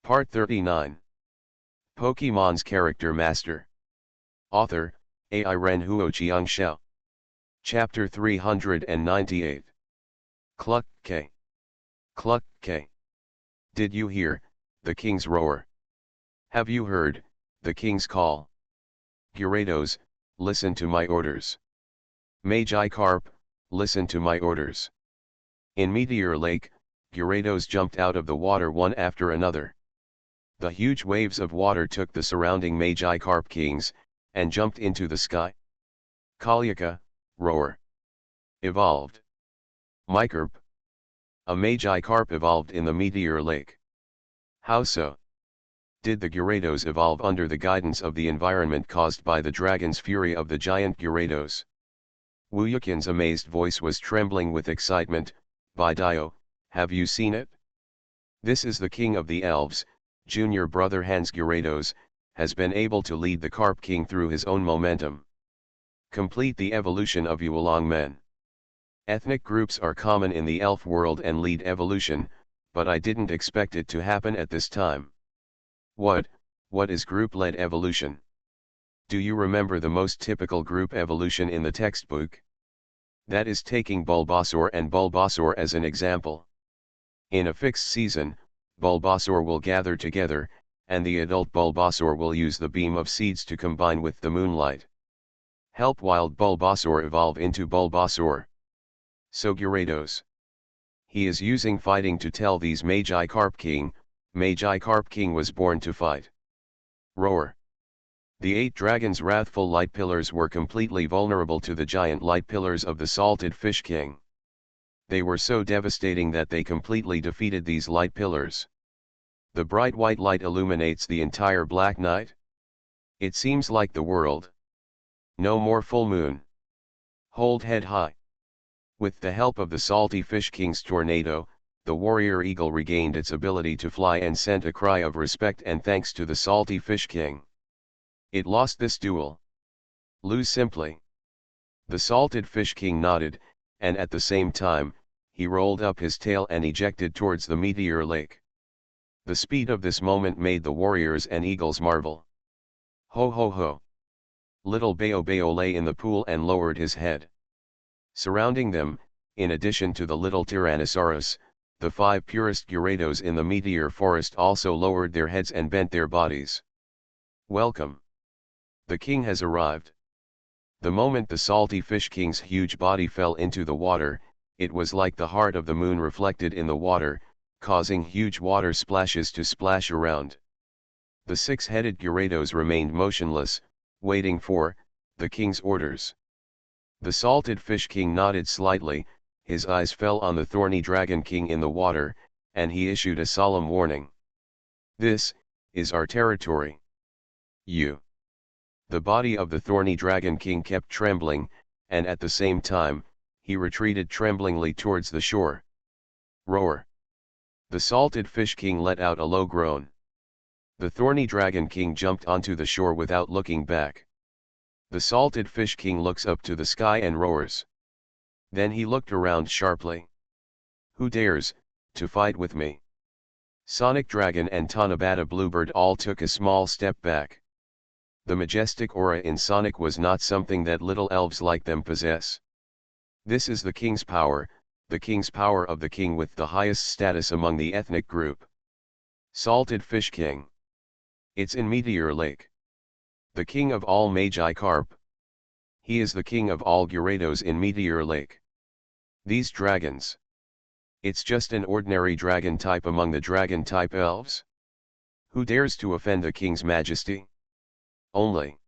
Part 39. Pokemon's Character Master. Author, Ai Ren Huo Xiao. Chapter 398. Cluck K. Cluck K. Did you hear, the king's roar? Have you heard, the king's call? Gyarados, listen to my orders. Magikarp, listen to my orders. In Meteor Lake, Gyarados jumped out of the water one after another. The huge waves of water took the surrounding Magikarp kings, and jumped into the sky. Kalyaka, roar. Evolved. Micarp. A Magikarp evolved in the Meteor Lake. How so? Did the Gyarados evolve under the guidance of the environment caused by the dragon's fury of the giant Gyarados? Wuyukin's amazed voice was trembling with excitement. By Dio, have you seen it? This is the king of the elves, junior brother Hans Gyarados, has been able to lead the Carp King through his own momentum. Complete the evolution of Yuelong men. Ethnic groups are common in the elf world and lead evolution, but I didn't expect it to happen at this time. What is group-led evolution? Do you remember the most typical group evolution in the textbook? That is taking Bulbasaur and Bulbasaur as an example. In a fixed season, Bulbasaur will gather together, and the adult Bulbasaur will use the beam of seeds to combine with the moonlight. Help wild Bulbasaur evolve into Bulbasaur. So Gyarados. He is using fighting to tell these Magikarp King was born to fight. Roar. The 8 dragons' wrathful light pillars were completely vulnerable to the giant light pillars of the Salted Fish King. They were so devastating that they completely defeated these light pillars. The bright white light illuminates the entire black night. It seems like the world. No more full moon. Hold head high. With the help of the Salty Fish King's tornado, the warrior eagle regained its ability to fly and sent a cry of respect and thanks to the Salty Fish King. It lost this duel. Lose simply. The Salted Fish King nodded, and at the same time, he rolled up his tail and ejected towards the Meteor Lake. The speed of this moment made the warriors and eagles marvel. Ho ho ho. Little Bayo lay in the pool and lowered his head. Surrounding them, in addition to the little Tyrannosaurus, the 5 purest Gyarados in the Meteor Forest also lowered their heads and bent their bodies. Welcome. The king has arrived. The moment the Salty Fish King's huge body fell into the water, it was like the heart of the moon reflected in the water, causing huge water splashes to splash around. The 6-headed Gyarados remained motionless, waiting for the king's orders. The Salted Fish King nodded slightly, his eyes fell on the thorny Dragon King in the water, and he issued a solemn warning. This is our territory. You. The body of the thorny Dragon King kept trembling, and at the same time, he retreated tremblingly towards the shore. Roar. The Salted Fish King let out a low groan. The thorny Dragon King jumped onto the shore without looking back. The Salted Fish King looks up to the sky and roars. Then he looked around sharply. Who dares to fight with me? Sonic Dragon and Tanabata Bluebird all took a small step back. The majestic aura in Sonic was not something that little elves like them possess. This is the king's power of the king with the highest status among the ethnic group. Salted Fish King. It's in Meteor Lake. The king of all Magikarp. He is the king of all Gyarados in Meteor Lake. These dragons. It's just an ordinary dragon type among the dragon type elves. Who dares to offend the king's majesty? Only.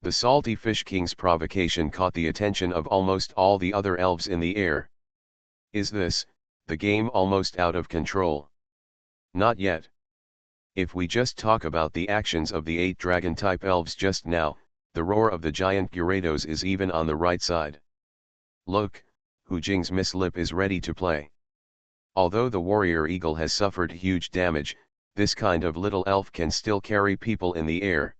The Salty Fish King's provocation caught the attention of almost all the other elves in the air. Is this, the game almost out of control? Not yet. If we just talk about the actions of the 8 dragon-type elves just now, the roar of the giant Gyarados is even on the right side. Look, Hu Jing's Miss Lip is ready to play. Although the warrior eagle has suffered huge damage, this kind of little elf can still carry people in the air.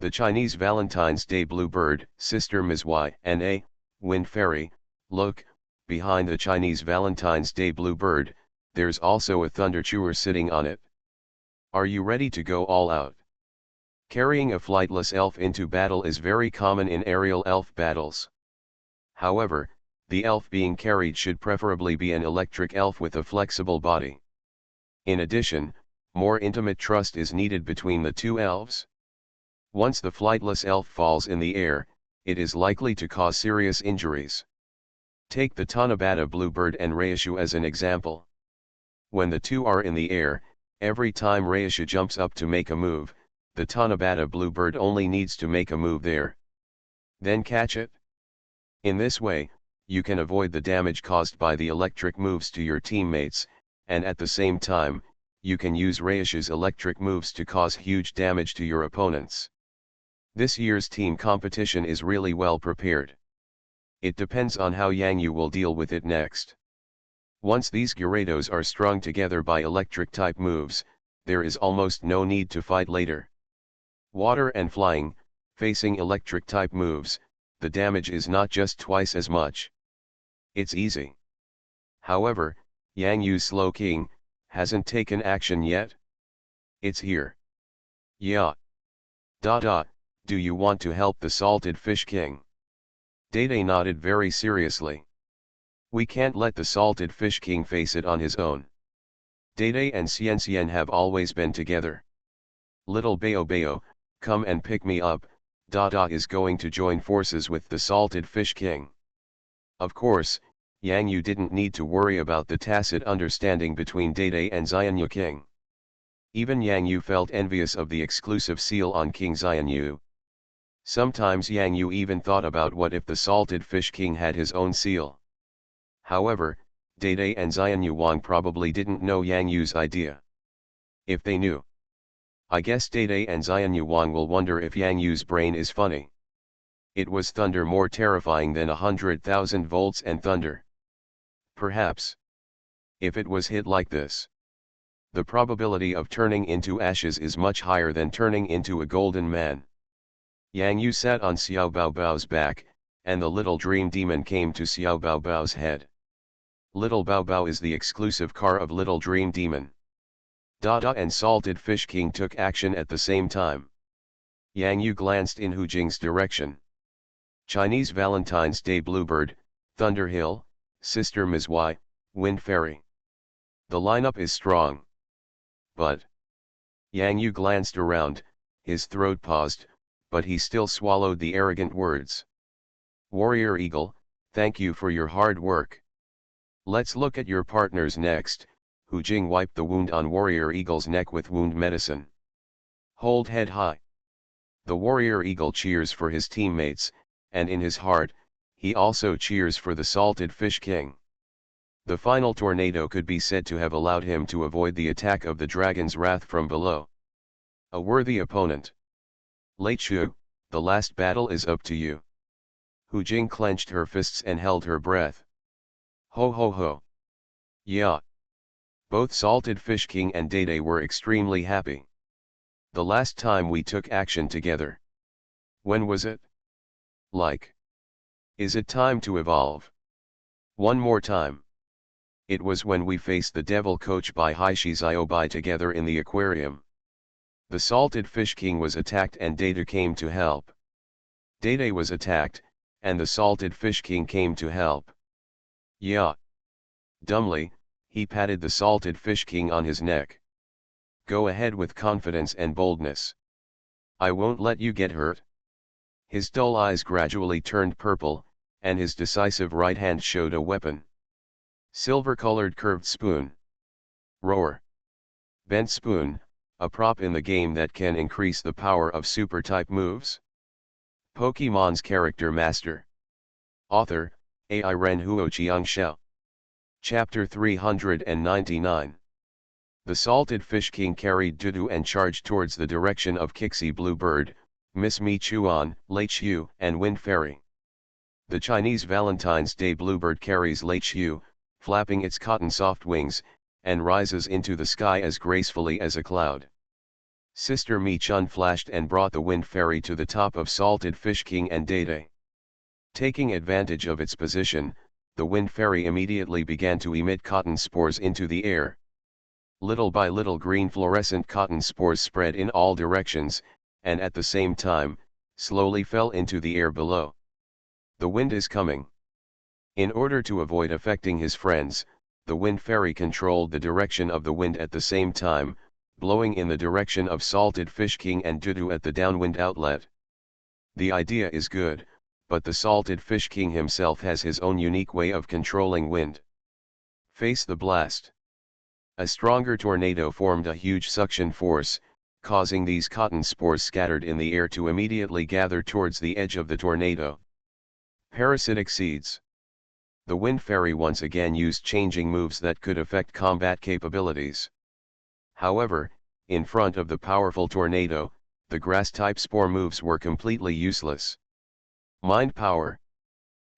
The Chinese Valentine's Day Bluebird, Sister Mizwai, and a Wind Fairy. Look, behind the Chinese Valentine's Day Bluebird, there's also a Thunder Chewer sitting on it. Are you ready to go all out? Carrying a flightless elf into battle is very common in aerial elf battles. However, the elf being carried should preferably be an electric elf with a flexible body. In addition, more intimate trust is needed between the two elves. Once the flightless elf falls in the air, it is likely to cause serious injuries. Take the Tanabata bluebird and Reishu as an example. When the two are in the air, every time Reishu jumps up to make a move, the Tanabata bluebird only needs to make a move there. Then catch it. In this way, you can avoid the damage caused by the electric moves to your teammates, and at the same time, you can use Reishu's electric moves to cause huge damage to your opponents. This year's team competition is really well prepared. It depends on how Yang Yu will deal with it next. Once these Gyarados are strung together by electric type moves, there is almost no need to fight later. Water and flying, facing electric type moves, the damage is not just twice as much. It's easy. However, Yang Yu's Slow King hasn't taken action yet. It's here. Yeah. Do you want to help the Salted Fish King? Dede nodded very seriously. We can't let the Salted Fish King face it on his own. Dede and Xian have always been together. Little Bayo, come and pick me up. Dada is going to join forces with the Salted Fish King. Of course, Yang Yu didn't need to worry about the tacit understanding between Dede and Xianyu King. Even Yang Yu felt envious of the exclusive seal on King Xianyu. Sometimes Yang Yu even thought about what if the Salted Fish King had his own seal. However, Dede and Xianyu Wang probably didn't know Yang Yu's idea. If they knew, I guess Dede and Xianyu Wang will wonder if Yang Yu's brain is funny. It was thunder more terrifying than 100,000 volts and thunder? Perhaps. If it was hit like this, the probability of turning into ashes is much higher than turning into a golden man. Yang Yu sat on Xiao Baobao's back, and the little dream demon came to Xiao Baobao's head. Little Baobao is the exclusive car of Little Dream Demon. Dada and Salted Fish King took action at the same time. Yang Yu glanced in Hu Jing's direction. Chinese Valentine's Day Bluebird, Thunder Hill, Sister Mizwai, Wind Fairy. The lineup is strong. But Yang Yu glanced around, his throat paused, but he still swallowed the arrogant words. Warrior Eagle, thank you for your hard work. Let's look at your partners next. Hu Jing wiped the wound on Warrior Eagle's neck with wound medicine. Hold head high. The Warrior Eagle cheers for his teammates, and in his heart, he also cheers for the Salted Fish King. The final tornado could be said to have allowed him to avoid the attack of the dragon's wrath from below. A worthy opponent. Lei Chu, the last battle is up to you. Hu Jing clenched her fists and held her breath. Ho ho ho. Yeah. Both Salted Fish King and Dede were extremely happy. The last time we took action together. When was it? Like. Is it time to evolve? One more time. It was when we faced the Devil Coach by Haishi Ziobai together in the aquarium. The Salted Fish King was attacked and Dede came to help. Dede was attacked, and the Salted Fish King came to help. Yeah. Dumbly, he patted the Salted Fish King on his neck. Go ahead with confidence and boldness. I won't let you get hurt. His dull eyes gradually turned purple, and his decisive right hand showed a weapon. Silver-colored curved spoon. Roar. Bent spoon, a prop in the game that can increase the power of super-type moves. Pokémon's Character Master. Author, Ai Ren Huoqiang Xiao. Chapter 399. The Salted Fish King carried Dudu and charged towards the direction of Kixie Bluebird, Miss Mi Chuan, Lei Chu, and Wind Fairy. The Chinese Valentine's Day Bluebird carries Lei Chu, flapping its cotton-soft wings, and rises into the sky as gracefully as a cloud. Sister Mi Chun flashed and brought the Wind Fairy to the top of Salted Fish King and Dede. Taking advantage of its position, the Wind Fairy immediately began to emit cotton spores into the air. Little by little green fluorescent cotton spores spread in all directions, and at the same time, slowly fell into the air below. The wind is coming. In order to avoid affecting his friends, the wind fairy controlled the direction of the wind at the same time, blowing in the direction of Salted Fish King and Dudu at the downwind outlet. The idea is good, but the Salted Fish King himself has his own unique way of controlling wind. Face the blast. A stronger tornado formed a huge suction force, causing these cotton spores scattered in the air to immediately gather towards the edge of the tornado. Parasitic seeds. The wind fairy once again used changing moves that could affect combat capabilities. However, in front of the powerful tornado, the grass-type spore moves were completely useless. Mind power.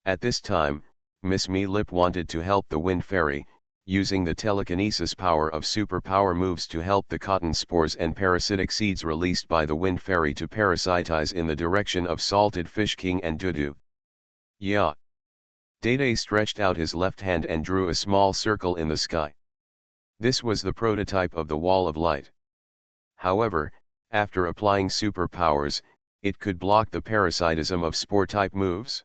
At this time, Miss Me-Lip wanted to help the wind fairy, using the telekinesis power of superpower moves to help the cotton spores and parasitic seeds released by the wind fairy to parasitize in the direction of Salted Fish King and Dudu. Yeah. Dede stretched out his left hand and drew a small circle in the sky. This was the prototype of the wall of light. However, after applying superpowers, it could block the parasitism of spore-type moves.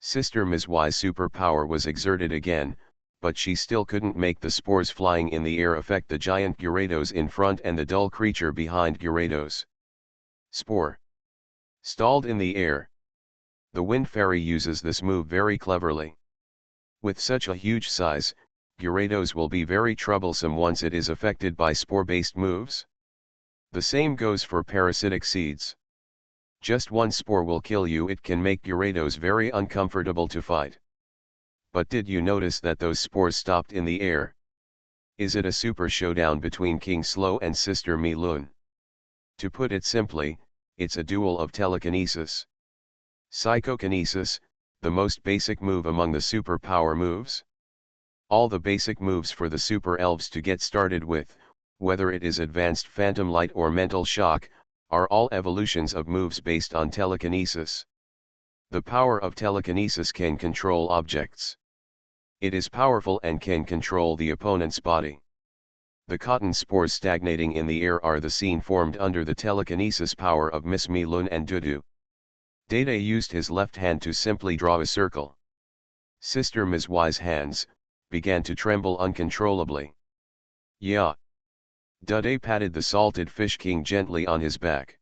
Sister Ms. Y's superpower was exerted again, but she still couldn't make the spores flying in the air affect the giant Gyarados in front and the dull creature behind Gyarados. Spore. Stalled in the air. The wind fairy uses this move very cleverly. With such a huge size, Gyarados will be very troublesome once it is affected by spore-based moves. The same goes for parasitic seeds. Just one spore will kill you. It can make Gyarados very uncomfortable to fight. But did you notice that those spores stopped in the air? Is it a super showdown between King Slow and Sister Mi-Lun? To put it simply, it's a duel of telekinesis. Psychokinesis, the most basic move among the superpower moves. All the basic moves for the super elves to get started with, whether it is advanced phantom light or mental shock, are all evolutions of moves based on telekinesis. The power of telekinesis can control objects. It is powerful and can control the opponent's body. The cotton spores stagnating in the air are the scene formed under the telekinesis power of Miss Mi-Lun and Dudu. Dede used his left hand to simply draw a circle. Sister Ms. Y's hands began to tremble uncontrollably. Yeah. Dede patted the Salted Fish King gently on his back.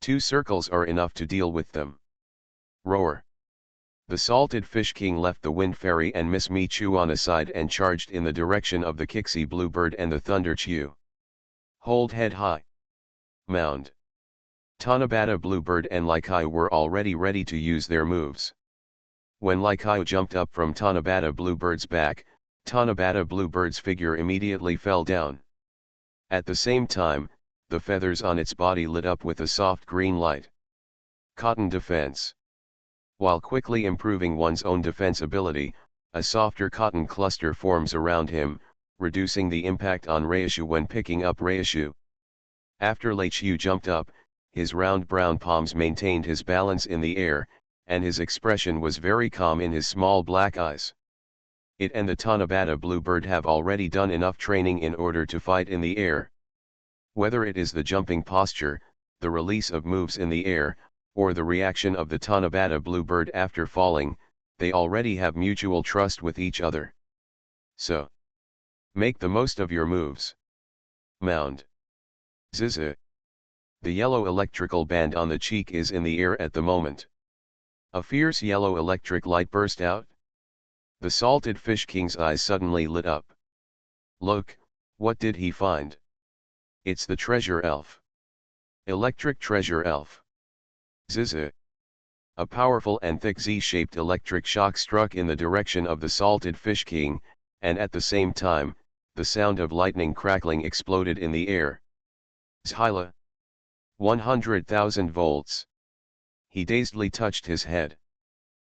2 circles are enough to deal with them. Roar. The Salted Fish King left the Wind Fairy and Miss Mi-Chuan aside and charged in the direction of the Kixie Bluebird and the Thunder Chew. Hold head high. Mound. Tanabata Bluebird and Laikai were already ready to use their moves. When Laikai jumped up from Tanabata Bluebird's back, Tanabata Bluebird's figure immediately fell down. At the same time, the feathers on its body lit up with a soft green light. Cotton defense. While quickly improving one's own defense ability, a softer cotton cluster forms around him, reducing the impact on Reishu when picking up Reishu. After Leichu jumped up, his round brown palms maintained his balance in the air, and his expression was very calm in his small black eyes. It and the Tanabata Bluebird have already done enough training in order to fight in the air. Whether it is the jumping posture, the release of moves in the air, or the reaction of the Tanabata Bluebird after falling, they already have mutual trust with each other. So, make the most of your moves. Mound. Zizi. The yellow electrical band on the cheek is in the air at the moment. A fierce yellow electric light burst out. The Salted Fish King's eyes suddenly lit up. Look, what did he find? It's the treasure elf. Electric treasure elf. Zizi. A powerful and thick Z-shaped electric shock struck in the direction of the Salted Fish King, and at the same time, the sound of lightning crackling exploded in the air. Zhyla. 100,000 volts. He dazedly touched his head.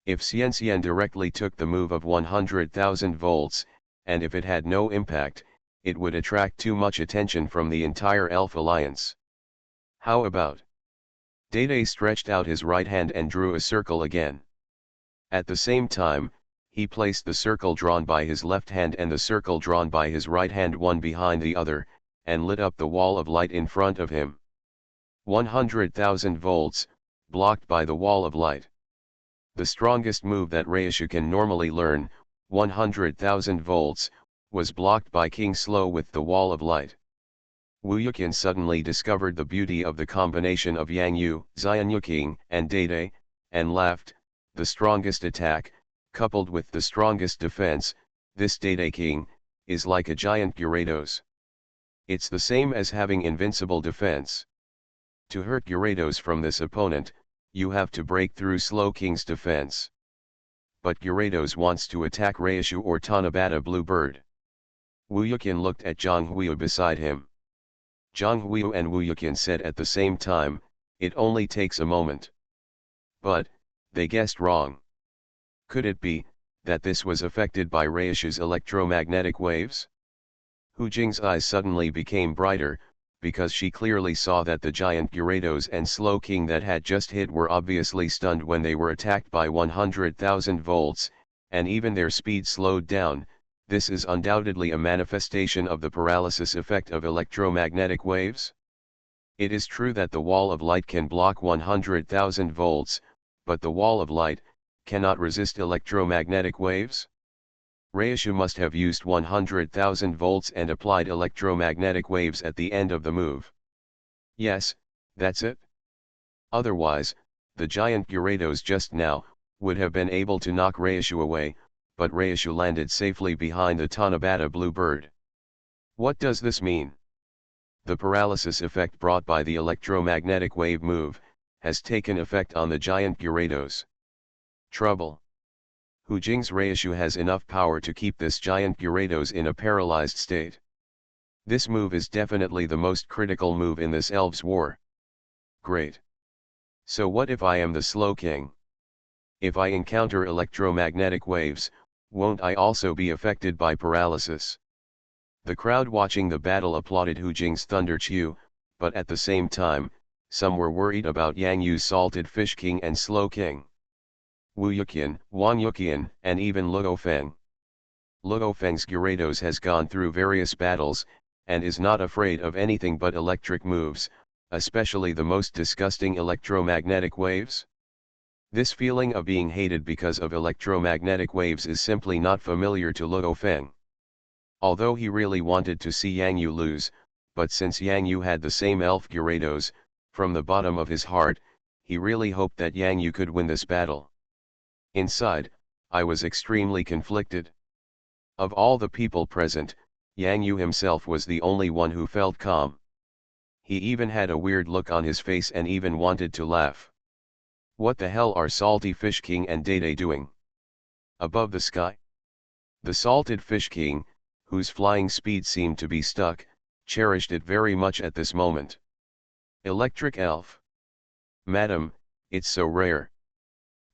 If Xian directly took the move of 100,000 volts, and if it had no impact, it would attract too much attention from the entire Elf Alliance. How about? Dede stretched out his right hand and drew a circle again. At the same time, He placed the circle drawn by his left hand and the circle drawn by his right hand one behind the other, and lit up the wall of light in front of him. 100,000 volts, blocked by the wall of light. The strongest move that Reishu can normally learn, 100,000 volts, was blocked by King Slow with the wall of light. Wu Yuqian suddenly discovered the beauty of the combination of Yang Yu, Xian Yuqing, and Dede, and laughed. The strongest attack, coupled with the strongest defense, this Dede King, is like a giant Gyarados. It's the same as having invincible defense. To hurt Gyarados from this opponent, you have to break through Slow King's defense. But Gyarados wants to attack Reishu or Tanabata Bluebird. Wu Yuqian looked at Zhang Huiyu beside him. Zhang Huiyu and Wu Yuqian said at the same time, "It only takes a moment." But, they guessed wrong. Could it be, that this was affected by Reishu's electromagnetic waves? Hu Jing's eyes suddenly became brighter, because she clearly saw that the giant Gyarados and Slow King that had just hit were obviously stunned when they were attacked by 100,000 volts, and even their speed slowed down. This is undoubtedly a manifestation of the paralysis effect of electromagnetic waves. It is true that the wall of light can block 100,000 volts, but the wall of light cannot resist electromagnetic waves. Reishu must have used 100,000 volts and applied electromagnetic waves at the end of the move. Yes, that's it. Otherwise, the giant Gyarados just now would have been able to knock Reishu away, but Reishu landed safely behind the Tanabata Bluebird. What does this mean? The paralysis effect brought by the electromagnetic wave move has taken effect on the giant Gyarados. Trouble. Hu Jing's Reishu has enough power to keep this giant Gyarados in a paralyzed state. This move is definitely the most critical move in this Elves' War. Great. So what if I am the Slow King? If I encounter electromagnetic waves, won't I also be affected by paralysis? The crowd watching the battle applauded Hu Jing's Thunder Chew, but at the same time, some were worried about Yang Yu's Salted Fish King and Slow King. Wu Yuqian, Wang Yuqian, and even Luo Feng. Luo Feng's Gyarados has gone through various battles, and is not afraid of anything but electric moves, especially the most disgusting electromagnetic waves. This feeling of being hated because of electromagnetic waves is simply not familiar to Luo Feng. Although he really wanted to see Yang Yu lose, but since Yang Yu had the same elf Gyarados, from the bottom of his heart, he really hoped that Yang Yu could win this battle. Inside, I was extremely conflicted. Of all the people present, Yang Yu himself was the only one who felt calm. He even had a weird look on his face and even wanted to laugh. What the hell are Salty Fish King and Dede doing above the sky? The Salted Fish King, whose flying speed seemed to be stuck, cherished it very much at this moment. Electric Elf. Madam, it's so rare.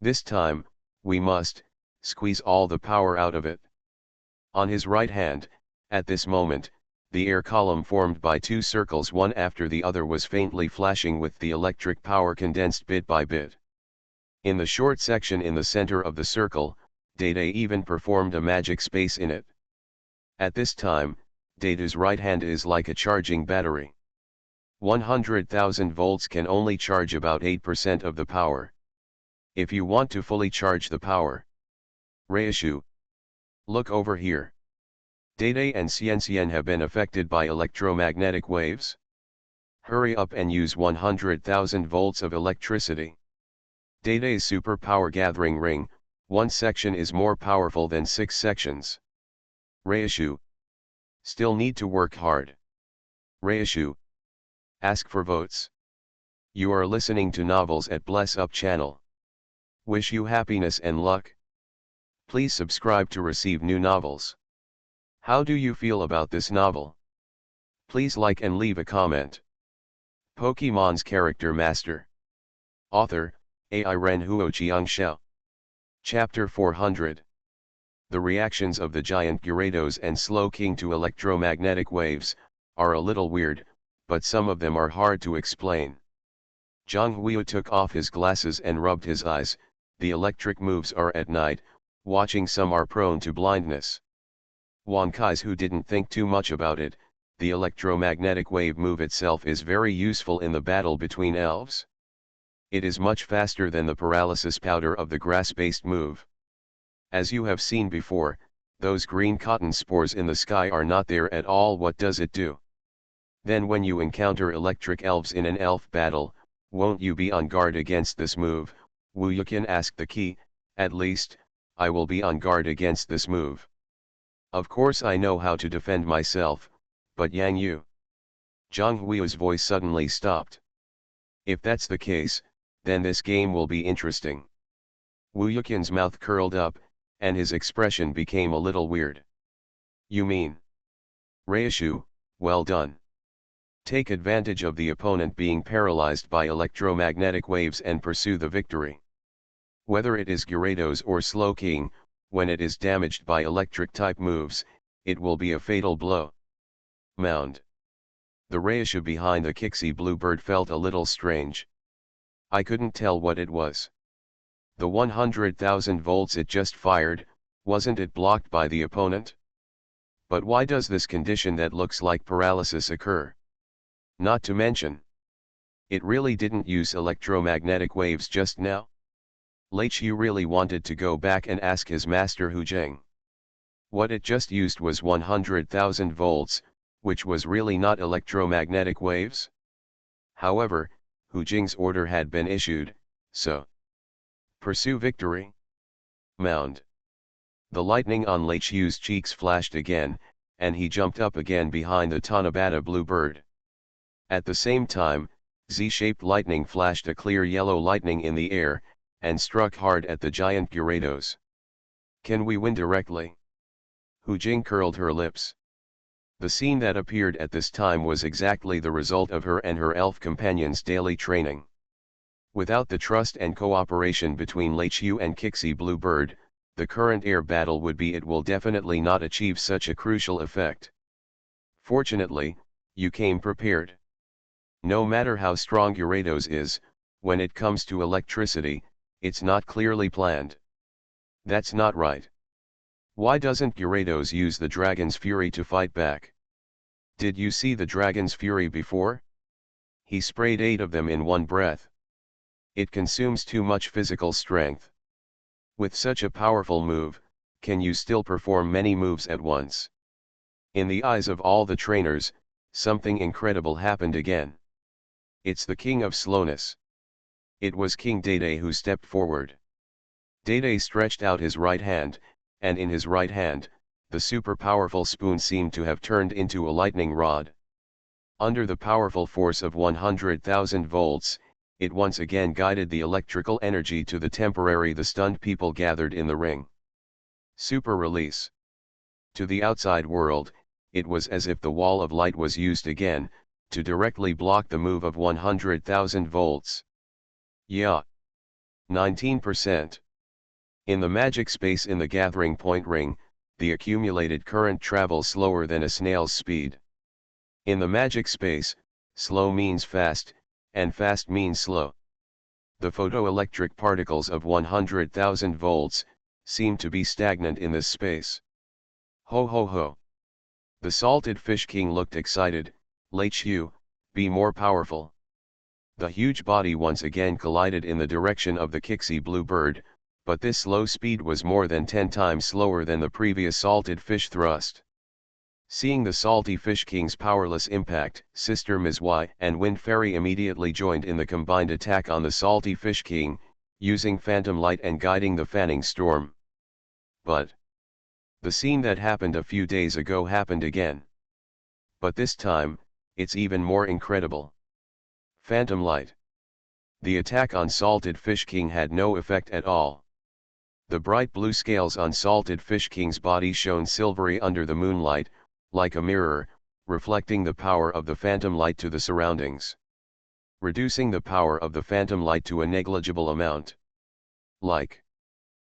This time, we must squeeze all the power out of it. On his right hand, at this moment, the air column formed by two circles one after the other was faintly flashing with the electric power condensed bit by bit. In the short section in the center of the circle, Dede even performed a magic space in it. At this time, Dede's right hand is like a charging battery. 100,000 volts can only charge about 8% of the power. If you want to fully charge the power. Reishu. Look over here. Dede and Xian have been affected by electromagnetic waves. Hurry up and use 100,000 volts of electricity. Dede's super power gathering ring, one section is more powerful than 6 sections. Reishu. Still need to work hard. Reishu. Ask for votes. You are listening to Novels at Bless Up channel. Wish you happiness and luck. Please subscribe to receive new novels. How do you feel about this novel? Please like and leave a comment. Pokemon's Character Master. Author, Ai Ren Huo Xiao. Chapter 400. The reactions of the giant Gyarados and Slow King to electromagnetic waves are a little weird, but some of them are hard to explain. Zhang Huiyu took off his glasses and rubbed his eyes. The electric moves are at night, Watching some are prone to blindness. Wonkais who didn't think too much about it, the electromagnetic wave move itself is very useful in the battle between elves. It is much faster than the paralysis powder of the grass-based move. As you have seen before, those green cotton spores in the sky are not there at all. What does it do? Then when you encounter electric elves in an elf battle, won't you be on guard against this move? Wu Yukin asked the key. At least, I will be on guard against this move. Of course I know how to defend myself, but Yang Yu. Zhang Hui's voice suddenly stopped. If that's the case, then this game will be interesting. Wu Yukin's mouth curled up, and his expression became a little weird. You mean? Reishu, well done. Take advantage of the opponent being paralyzed by electromagnetic waves and pursue the victory. Whether it is Gyarados or Slowking, when it is damaged by electric-type moves, it will be a fatal blow. Mound. The Reishu behind the Kixie Bluebird felt a little strange. I couldn't tell what it was. The 100,000 volts it just fired, wasn't it blocked by the opponent? But why does this condition that looks like paralysis occur? Not to mention, it really didn't use electromagnetic waves just now. Leichu really wanted to go back and ask his master Hu Jing. What it just used was 100,000 volts, which was really not electromagnetic waves. However, Hu Jing's order had been issued, so pursue victory. Mound. The lightning on Leichu's cheeks flashed again, and he jumped up again behind the Tanabata Bluebird. At the same time, Z-shaped lightning flashed a clear yellow lightning in the air, and struck hard at the giant Gyarados. Can we win directly? Hu Jing curled her lips. The scene that appeared at this time was exactly the result of her and her elf companions' daily training. Without the trust and cooperation between Leichu and Kixie Bluebird, the current air battle it will definitely not achieve such a crucial effect. Fortunately, you came prepared. No matter how strong Gyarados is, when it comes to electricity, it's not clearly planned. That's not right. Why doesn't Gyarados use the Dragon's Fury to fight back? Did you see the Dragon's Fury before? He sprayed 8 of them in one breath. It consumes too much physical strength. With such a powerful move, can you still perform many moves at once? In the eyes of all the trainers, something incredible happened again. It's the king of slowness. It was King Dede who stepped forward. Dede stretched out his right hand, and in his right hand, the super powerful spoon seemed to have turned into a lightning rod. Under the powerful force of 100,000 volts, it once again guided the electrical energy to the stunned people gathered in the ring. Super release. To the outside world, it was as if the wall of light was used again, to directly block the move of 100,000 volts. Yeah. 19%. In the magic space in the gathering point ring, the accumulated current travels slower than a snail's speed. In the magic space, slow means fast, and fast means slow. The photoelectric particles of 100,000 volts seem to be stagnant in this space. Ho ho ho. The Salted Fish King looked excited. Leichu, be more powerful. The huge body once again collided in the direction of the Kixie Bluebird, but this slow speed was more than 10 times slower than the previous Salted Fish thrust. Seeing the Salty Fish King's powerless impact, Sister Mizwai and Wind Fairy immediately joined in the combined attack on the Salty Fish King, using Phantom Light and guiding the Fanning Storm. But the scene that happened a few days ago happened again. But this time, it's even more incredible. Phantom Light. The attack on Salted Fish King had no effect at all. The bright blue scales on Salted Fish King's body shone silvery under the moonlight, like a mirror, reflecting the power of the phantom light to the surroundings. Reducing the power of the phantom light to a negligible amount. Like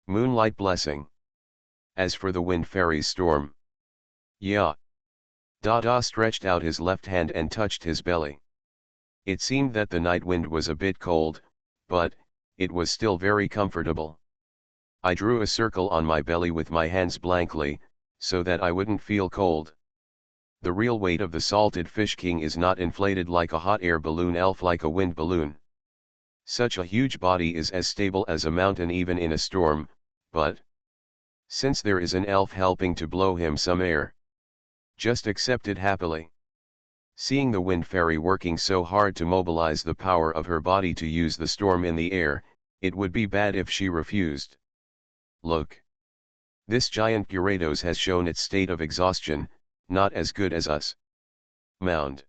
moonlight blessing. As for the Wind Fairy's storm. Yeah. Dada stretched out his left hand and touched his belly. It seemed that the night wind was a bit cold, but it was still very comfortable. I drew a circle on my belly with my hands blankly, so that I wouldn't feel cold. The real weight of the salted fish king is not inflated like a hot air balloon, elf like a wind balloon. Such a huge body is as stable as a mountain even in a storm, but since there is an elf helping to blow him some air, just accept it happily. Seeing the wind fairy working so hard to mobilize the power of her body to use the storm in the air, it would be bad if she refused. Look. This giant Gyarados has shown its state of exhaustion, not as good as us. Mound.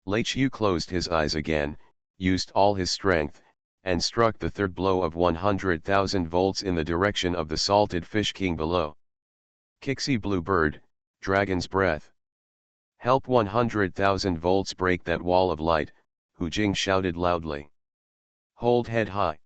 Leichu closed his eyes again, used all his strength, and struck the third blow of 100,000 volts in the direction of the salted fish king below. Kixie Bluebird, Dragon's Breath. Help 100,000 volts break that wall of light, Hu Jing shouted loudly. Hold head high.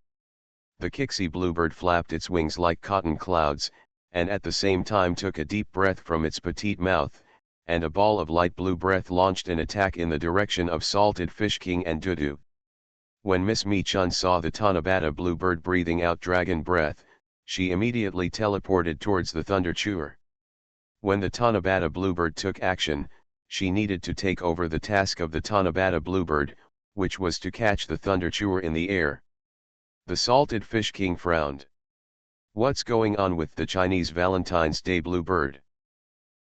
The Kixie Bluebird flapped its wings like cotton clouds, and at the same time took a deep breath from its petite mouth, and a ball of light blue breath launched an attack in the direction of salted fish king and Dudu. When Miss Mi-chun saw the Tanabata Bluebird breathing out dragon breath, she immediately teleported towards the Thunder Chewer. When the Tanabata Bluebird took action, she needed to take over the task of the Tanabata Bluebird, which was to catch the Thunder Chewer in the air. The salted fish king frowned. What's going on with the Chinese Valentine's Day Bluebird?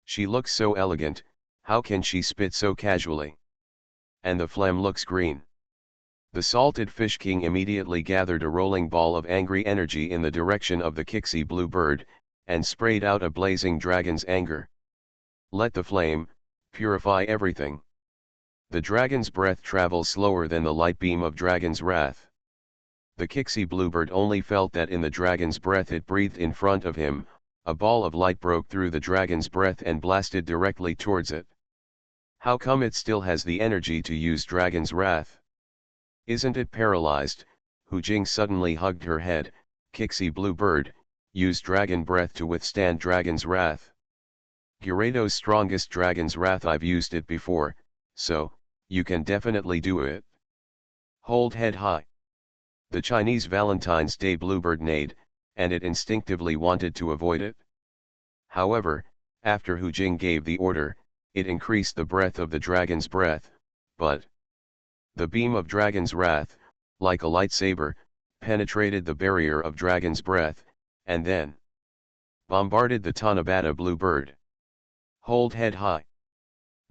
She looks so elegant, how can she spit so casually? And the phlegm looks green. The salted fish king immediately gathered a rolling ball of angry energy in the direction of the Kixie Bluebird, and sprayed out a blazing dragon's anger. Let the flame purify everything. The dragon's breath travels slower than the light beam of dragon's wrath. The Kixie Bluebird only felt that in the dragon's breath it breathed in front of him, a ball of light broke through the dragon's breath and blasted directly towards it. How come it still has the energy to use dragon's wrath? Isn't it paralyzed? Hu Jing suddenly hugged her head. Kixie Bluebird, use dragon breath to withstand dragon's wrath. Gyarados' strongest dragon's wrath, I've used it before, so, you can definitely do it. Hold head high. The Chinese Valentine's Day Bluebird neighed, and it instinctively wanted to avoid it. However, after Hu Jing gave the order, it increased the breath of the dragon's breath, but the beam of dragon's wrath, like a lightsaber, penetrated the barrier of dragon's breath, and then bombarded the Tanabata Bluebird. Hold head high.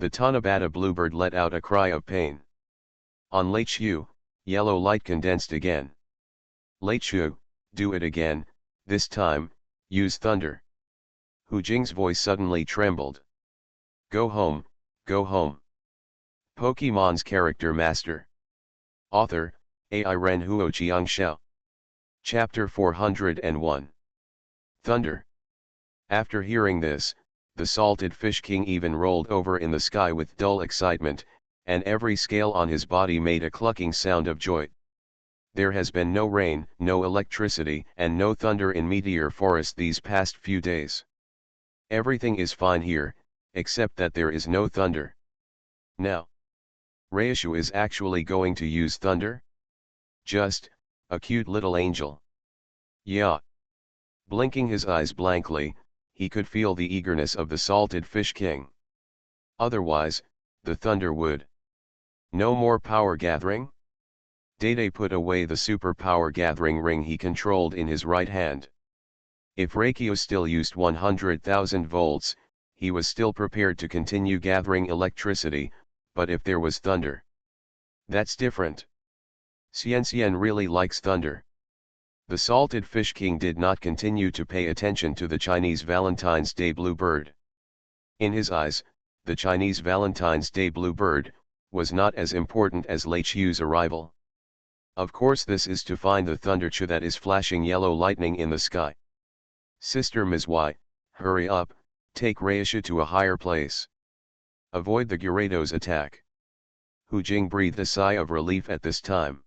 The Tanabata Bluebird let out a cry of pain. On Leichu, yellow light condensed again. Leichu, do it again, this time, use thunder. Hu Jing's voice suddenly trembled. Go home, go home. Pokemon's Character Master. Author, Ai Ren Huo Chiang Shao. Chapter 401. Thunder. After hearing this, the salted fish king even rolled over in the sky with dull excitement, and every scale on his body made a clucking sound of joy. There has been no rain, no electricity, and no thunder in Meteor Forest these past few days. Everything is fine here, except that there is no thunder. Now, Reishu is actually going to use thunder? Just, a cute little angel. Yeah. Blinking his eyes blankly, he could feel the eagerness of the salted fish king. Otherwise, the thunder would. No more power gathering? Dede put away the super power gathering ring he controlled in his right hand. If Reikio still used 100,000 volts, he was still prepared to continue gathering electricity, but if there was thunder, that's different. Xian really likes thunder. The salted fish king did not continue to pay attention to the Chinese Valentine's Day Bluebird. In his eyes, the Chinese Valentine's Day Bluebird was not as important as Leichu's arrival. Of course, this is to find the thunderchu that is flashing yellow lightning in the sky. Sister Ms. Y, hurry up, take Reishu to a higher place. Avoid the Gyarados attack. Hu Jing breathed a sigh of relief at this time.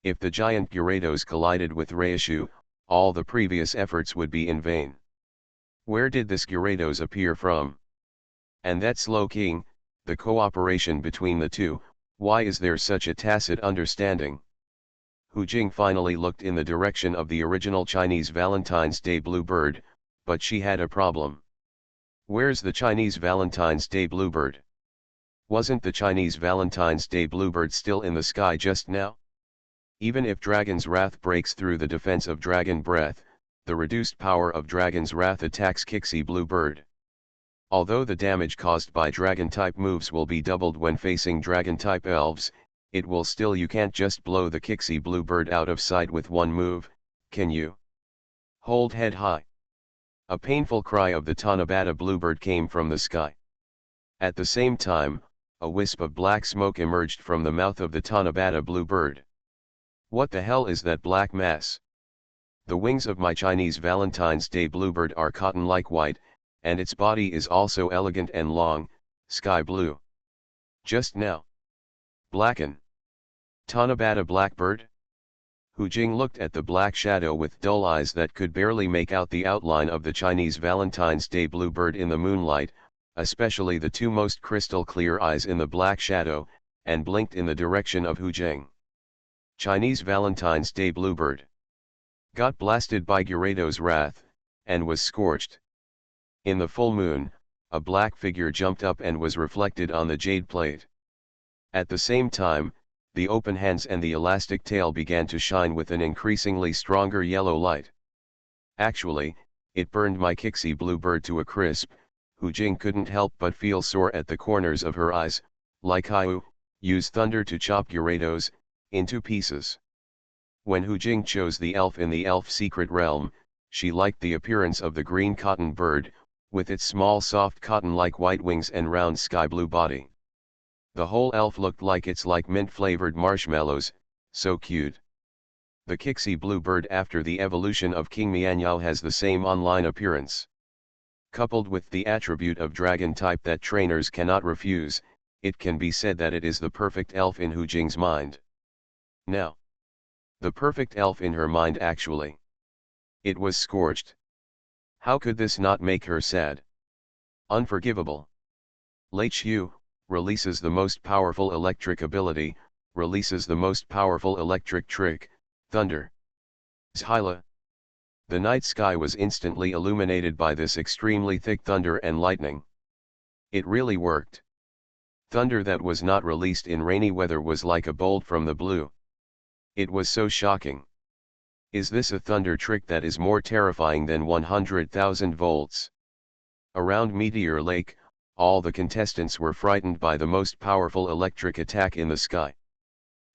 If the giant Gyarados collided with Reishu, all the previous efforts would be in vain. Where did this Gyarados appear from? And that slow king, the cooperation between the two, why is there such a tacit understanding? Hu Jing finally looked in the direction of the original Chinese Valentine's Day bluebird, but she had a problem. Where's the Chinese Valentine's Day bluebird? Wasn't the Chinese Valentine's Day bluebird still in the sky just now? Even if Dragon's Wrath breaks through the defense of Dragon Breath, the reduced power of Dragon's Wrath attacks Kixie Bluebird. Although the damage caused by Dragon-type moves will be doubled when facing Dragon-type elves, it will still. You can't just blow the Kixie Bluebird out of sight with one move, can you? Hold head high. A painful cry of the Tanabata Bluebird came from the sky. At the same time, a wisp of black smoke emerged from the mouth of the Tanabata Bluebird. What the hell is that black mass? The wings of my Chinese Valentine's Day bluebird are cotton-like white, and its body is also elegant and long, sky blue. Just now. Blacken. Tanabata blackbird? Hu Jing looked at the black shadow with dull eyes that could barely make out the outline of the Chinese Valentine's Day bluebird in the moonlight, especially the two most crystal clear eyes in the black shadow, and blinked in the direction of Hu Jing. Chinese Valentine's Day bluebird. Got blasted by Gyarados' wrath, and was scorched. In the full moon, a black figure jumped up and was reflected on the jade plate. At the same time, the open hands and the elastic tail began to shine with an increasingly stronger yellow light. Actually, it burned my Kixie Bluebird to a crisp. Hu Jing couldn't help but feel sore at the corners of her eyes, like Caillou, use thunder to chop Gyarados into pieces. When Hu Jing chose the elf in the elf secret realm, she liked the appearance of the green cotton bird, with its small soft cotton-like white wings and round sky blue body. The whole elf looked like it's like mint-flavored marshmallows, so cute. The Kixie Bluebird after the evolution of King Mianyao has the same online appearance. Coupled with the attribute of dragon type that trainers cannot refuse, it can be said that it is the perfect elf in Hu Jing's mind. Now. The perfect elf in her mind actually. It was scorched. How could this not make her sad? Unforgivable. Lei Qiu releases the most powerful electric ability, releases the most powerful electric trick, thunder. Zhyla. The night sky was instantly illuminated by this extremely thick thunder and lightning. It really worked. Thunder that was not released in rainy weather was like a bolt from the blue. It was so shocking. Is this a thunder trick that is more terrifying than 100,000 volts? Around Meteor Lake, all the contestants were frightened by the most powerful electric attack in the sky.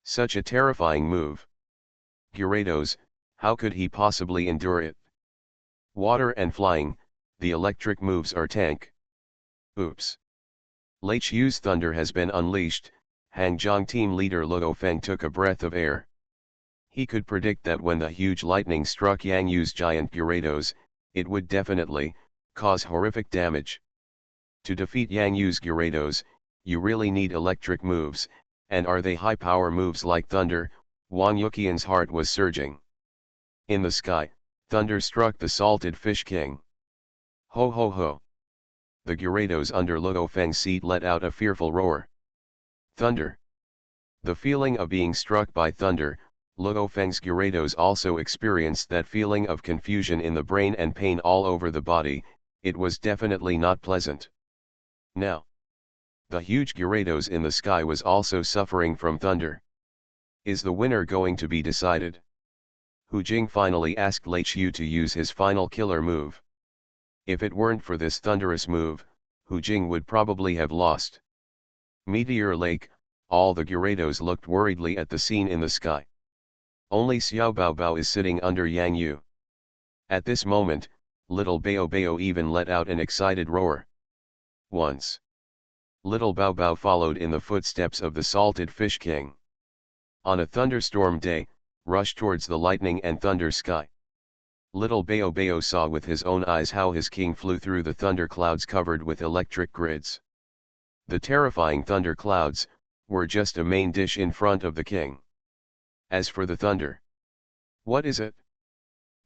Such a terrifying move. Gyarados, how could he possibly endure it? Water and flying, the electric moves are tank. Oops. Lei Qiu's thunder has been unleashed. Hangzhong team leader Luo Feng took a breath of air. He could predict that when the huge lightning struck Yang Yu's giant Gyarados, it would definitely cause horrific damage. To defeat Yang Yu's Gyarados, you really need electric moves, and are they high-power moves like thunder? Wang Yuqian's heart was surging. In the sky, thunder struck the salted fish king. Ho ho ho! The Gyarados under Luo Feng's seat let out a fearful roar. Thunder! The feeling of being struck by thunder. Luo Feng's Gyarados also experienced that feeling of confusion in the brain and pain all over the body. It was definitely not pleasant. Now, the huge Gyarados in the sky was also suffering from thunder. Is the winner going to be decided? Hu Jing finally asked Lei Qiu to use his final killer move. If it weren't for this thunderous move, Hu Jing would probably have lost. Meteor Lake, all the Gyarados looked worriedly at the scene in the sky. Only Xiao Baobao is sitting under Yang Yu. At this moment, little Bao Bao even let out an excited roar. Once. Little Baobao followed in the footsteps of the salted fish king. On a thunderstorm day, rushed towards the lightning and thunder sky. Little Bao Bao saw with his own eyes how his king flew through the thunder clouds covered with electric grids. The terrifying thunder clouds were just a main dish in front of the king. As for the thunder, what is it?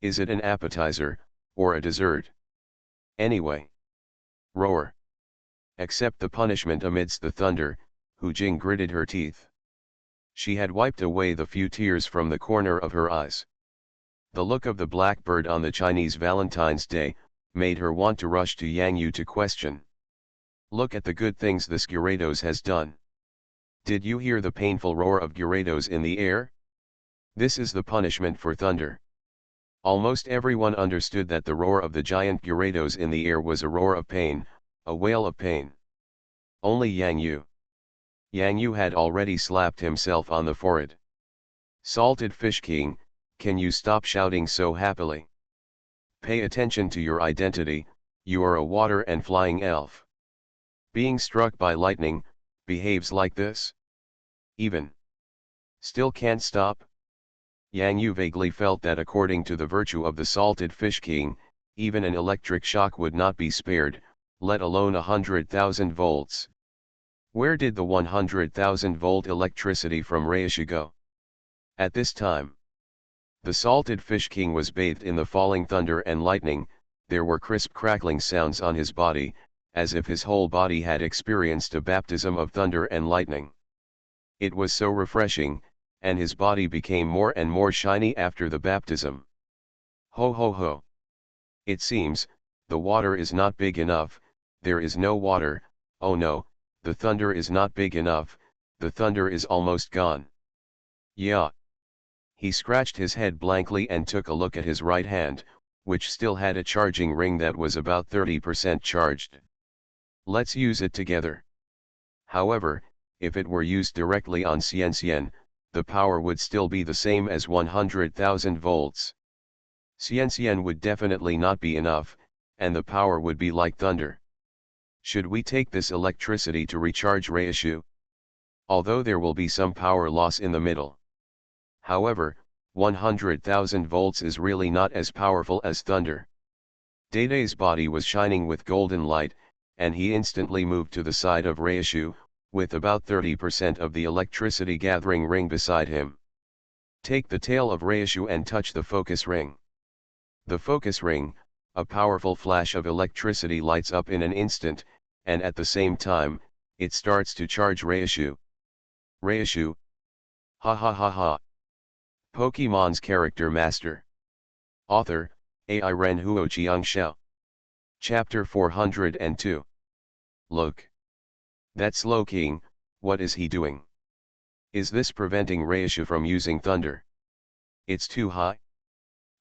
Is it an appetizer, or a dessert? Anyway. Roar. Accept the punishment amidst the thunder. Hu Jing gritted her teeth. She had wiped away the few tears from the corner of her eyes. The look of the blackbird on the Chinese Valentine's Day made her want to rush to Yang Yu to question. Look at the good things this Gyarados has done. Did you hear the painful roar of Gyarados in the air? This is the punishment for thunder. Almost everyone understood that the roar of the giant Gyarados in the air was a roar of pain, a wail of pain. Only Yang Yu. Yang Yu had already slapped himself on the forehead. Salted Fish King, can you stop shouting so happily? Pay attention to your identity, you are a water and flying elf. Being struck by lightning, behaves like this? Even. Still can't stop? Yang Yu vaguely felt that according to the virtue of the Salted Fish King, even an electric shock would not be spared, let alone 100,000 volts. Where did the 100,000 volt electricity from Reishu go? At this time, the Salted Fish King was bathed in the falling thunder and lightning. There were crisp crackling sounds on his body, as if his whole body had experienced a baptism of thunder and lightning. It was so refreshing, and his body became more and more shiny after the baptism. Ho ho ho! It seems, the water is not big enough, there is no water. Oh no, the thunder is not big enough, the thunder is almost gone. Yeah. He scratched his head blankly and took a look at his right hand, which still had a charging ring that was about 30% charged. Let's use it together. However, if it were used directly on Xian, the power would still be the same as 100,000 volts. Xian would definitely not be enough, and the power would be like thunder. Should we take this electricity to recharge Reishu? Although there will be some power loss in the middle. However, 100,000 volts is really not as powerful as thunder. Dede's body was shining with golden light, and he instantly moved to the side of Reishu, with about 30% of the electricity gathering ring beside him. Take the tail of Reishu and touch the focus ring. The focus ring, a powerful flash of electricity lights up in an instant, and at the same time, it starts to charge Reishu. Reishu. Ha ha ha ha. Pokemon's Character Master. Author, Ai Ren Huoqiang Xiao. Chapter 402. Look. That slow king, what is he doing? Is this preventing Reishu from using thunder? It's too high?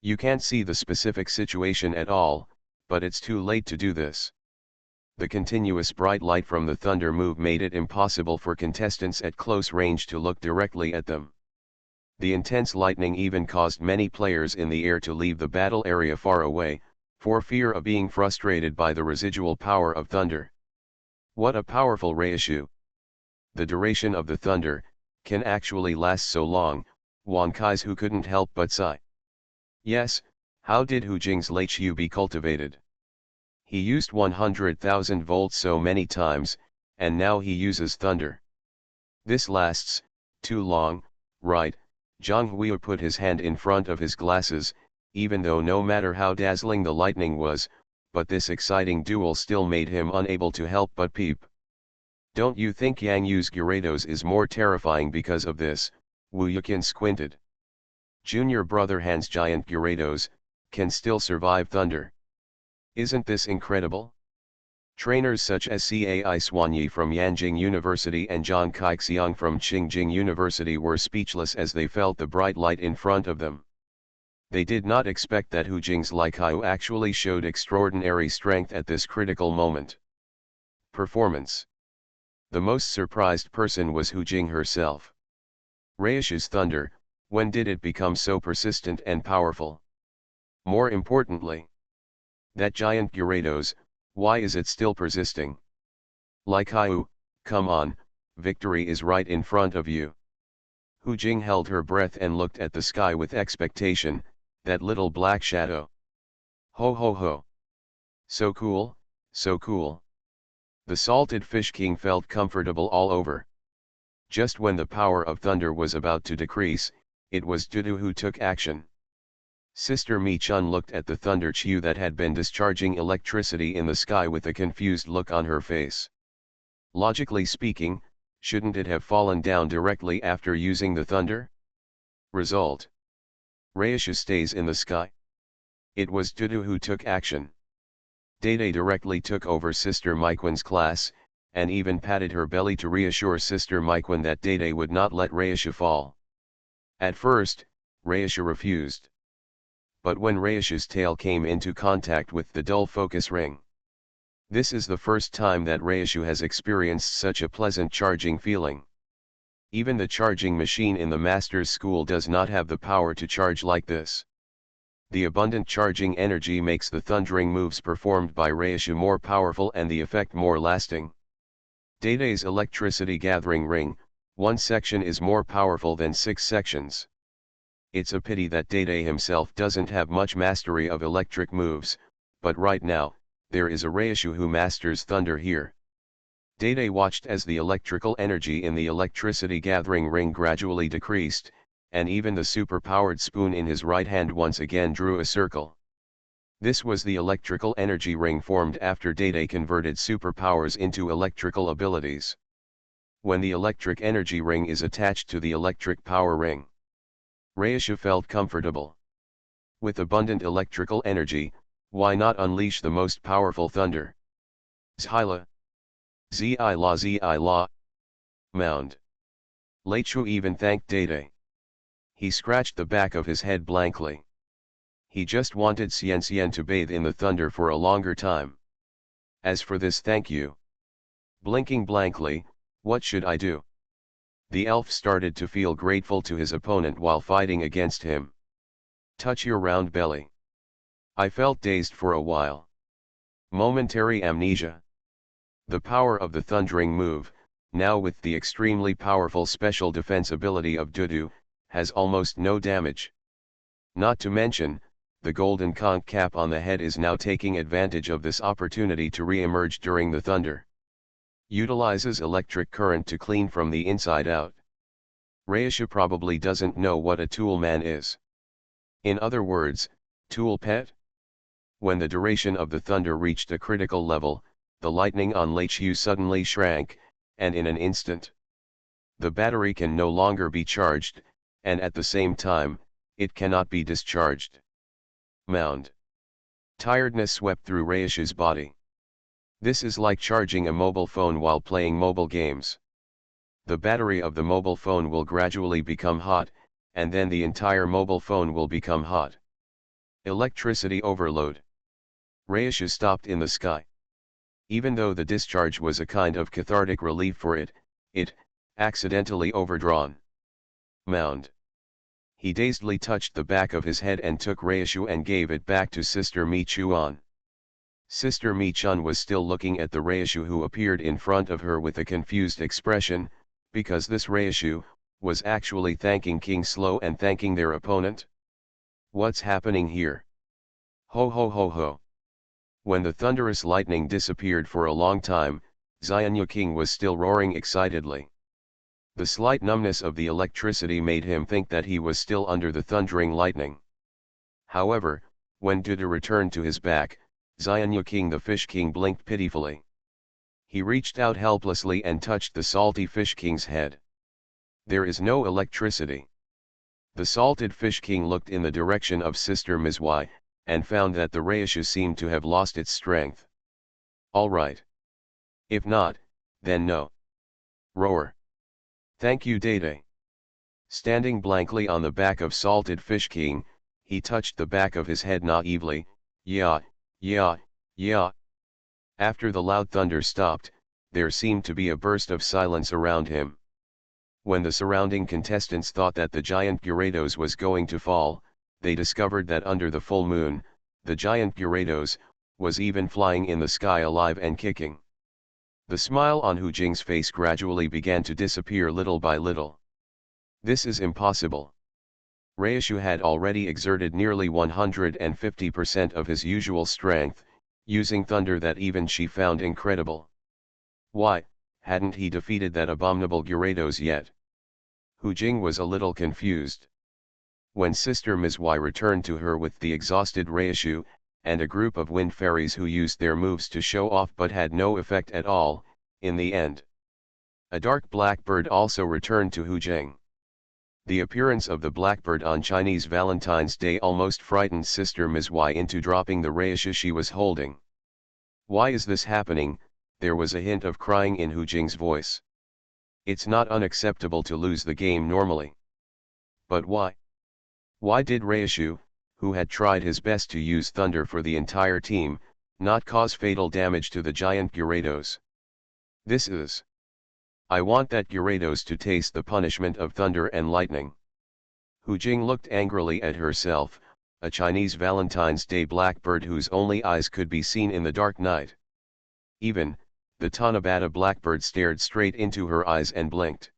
You can't see the specific situation at all, but it's too late to do this. The continuous bright light from the thunder move made it impossible for contestants at close range to look directly at them. The intense lightning even caused many players in the air to leave the battle area far away, for fear of being frustrated by the residual power of thunder. What a powerful Reishu! The duration of the thunder can actually last so long. Wan Kai's couldn't help but sigh. Yes, how did Hu Jing's Leichu be cultivated? He used 100,000 volts so many times, and now he uses thunder. This lasts too long, right? Zhang Huiyu put his hand in front of his glasses, even though no matter how dazzling the lightning was, but this exciting duel still made him unable to help but peep. Don't you think Yang Yu's Gyarados is more terrifying because of this? Wu Yuqin squinted. Junior brother Han's giant Gyarados can still survive thunder. Isn't this incredible? Trainers such as Cai Xuanyi from Yanjing University and Zhang Kaixiang from Qingjing University were speechless as they felt the bright light in front of them. They did not expect that Hu Jing's Laikaiu actually showed extraordinary strength at this critical moment. Performance. The most surprised person was Hu Jing herself. Reishu's thunder, when did it become so persistent and powerful? More importantly, that giant Gyarados, why is it still persisting? Laikaiu, come on, victory is right in front of you. Hu Jing held her breath and looked at the sky with expectation, that little black shadow. Ho ho ho. So cool, so cool. The Salted Fish King felt comfortable all over. Just when the power of thunder was about to decrease, it was Dudu who took action. Sister Mi Chun looked at the thunder chew that had been discharging electricity in the sky with a confused look on her face. Logically speaking, Shouldn't it have fallen down directly after using the thunder? Result. Reisha stays in the sky. It was Dudu who took action. Dede directly took over Sister Maiquan's class, and even patted her belly to reassure Sister Maiquan that Dede would not let Reisha fall. At first, Reisha refused. But when Reisha's tail came into contact with the dull focus ring. This is the first time that Reisha has experienced such a pleasant charging feeling. Even the charging machine in the master's school does not have the power to charge like this. The abundant charging energy makes the thundering moves performed by Reisha more powerful and the effect more lasting. Dede's electricity gathering ring, one section is more powerful than 6 sections. It's a pity that Dede himself doesn't have much mastery of electric moves, but right now, there is a Reisha who masters thunder here. Dede watched as the electrical energy in the electricity gathering ring gradually decreased, and even the super-powered spoon in his right hand once again drew a circle. This was the electrical energy ring formed after Dede converted superpowers into electrical abilities. When the electric energy ring is attached to the electric power ring, Reisha felt comfortable. With abundant electrical energy, why not unleash the most powerful thunder? Zhyla. Zi-la. Mound. Leichu even thanked Dede. He scratched the back of his head blankly. He just wanted Xian to bathe in the thunder for a longer time. As for this thank you. Blinking blankly, what should I do? The elf started to feel grateful to his opponent while fighting against him. Touch your round belly. I felt dazed for a while. Momentary amnesia. The power of the thundering move, now with the extremely powerful special defense ability of Dudu, has almost no damage. Not to mention, the golden conch cap on the head is now taking advantage of this opportunity to re-emerge during the thunder. Utilizes electric current to clean from the inside out. Reisha probably doesn't know what a tool man is. In other words, tool pet? When the duration of the thunder reached a critical level, the lightning on Leichu suddenly shrank, and in an instant, the battery can no longer be charged, and at the same time, it cannot be discharged. Mound. Tiredness swept through Reisha's body. This is like charging a mobile phone while playing mobile games. The battery of the mobile phone will gradually become hot, and then the entire mobile phone will become hot. Electricity overload. Reisha stopped in the sky. Even though the discharge was a kind of cathartic relief for it, accidentally overdrawn. Mound. He dazedly touched the back of his head and took Reisha and gave it back to Sister Mi-Chuan. Sister Mi-Chun was still looking at the Reisha who appeared in front of her with a confused expression, because this Reisha was actually thanking King Slow and thanking their opponent. What's happening here? Ho ho ho ho. When the thunderous lightning disappeared for a long time, Xianyu King was still roaring excitedly. The slight numbness of the electricity made him think that he was still under the thundering lightning. However, when Dudu returned to his back, Xianyu King the Fish King blinked pitifully. He reached out helplessly and touched the salty Fish King's head. There is no electricity. The salted Fish King looked in the direction of Sister Mizwai, and found that the Reisha seemed to have lost its strength. All right. If not, then no. Roar. Thank you Dede. Standing blankly on the back of Salted Fish King, he touched the back of his head naively, yeah, yeah, yeah. After the loud thunder stopped, there seemed to be a burst of silence around him. When the surrounding contestants thought that the giant Gyarados was going to fall, they discovered that under the full moon, the giant Gyarados was even flying in the sky alive and kicking. The smile on Hu Jing's face gradually began to disappear little by little. This is impossible. Reisha had already exerted nearly 150% of his usual strength, using thunder that even she found incredible. Why, hadn't he defeated that abominable Gyarados yet? Hu Jing was a little confused. When Sister Mizwai returned to her with the exhausted Reisha, and a group of wind fairies who used their moves to show off but had no effect at all, in the end. A dark blackbird also returned to Hujing. The appearance of the blackbird on Chinese Valentine's Day almost frightened Sister Ms. Y into dropping the reisha she was holding. Why is this happening? There was a hint of crying in Hujing's voice. It's not unacceptable to lose the game normally. But why? Why did Reishu, who had tried his best to use thunder for the entire team, not cause fatal damage to the giant Gyarados? This is. I want that Gyarados to taste the punishment of thunder and lightning. Hujing looked angrily at herself, a Chinese Valentine's Day blackbird whose only eyes could be seen in the dark night. Even, the Tanabata blackbird stared straight into her eyes and blinked.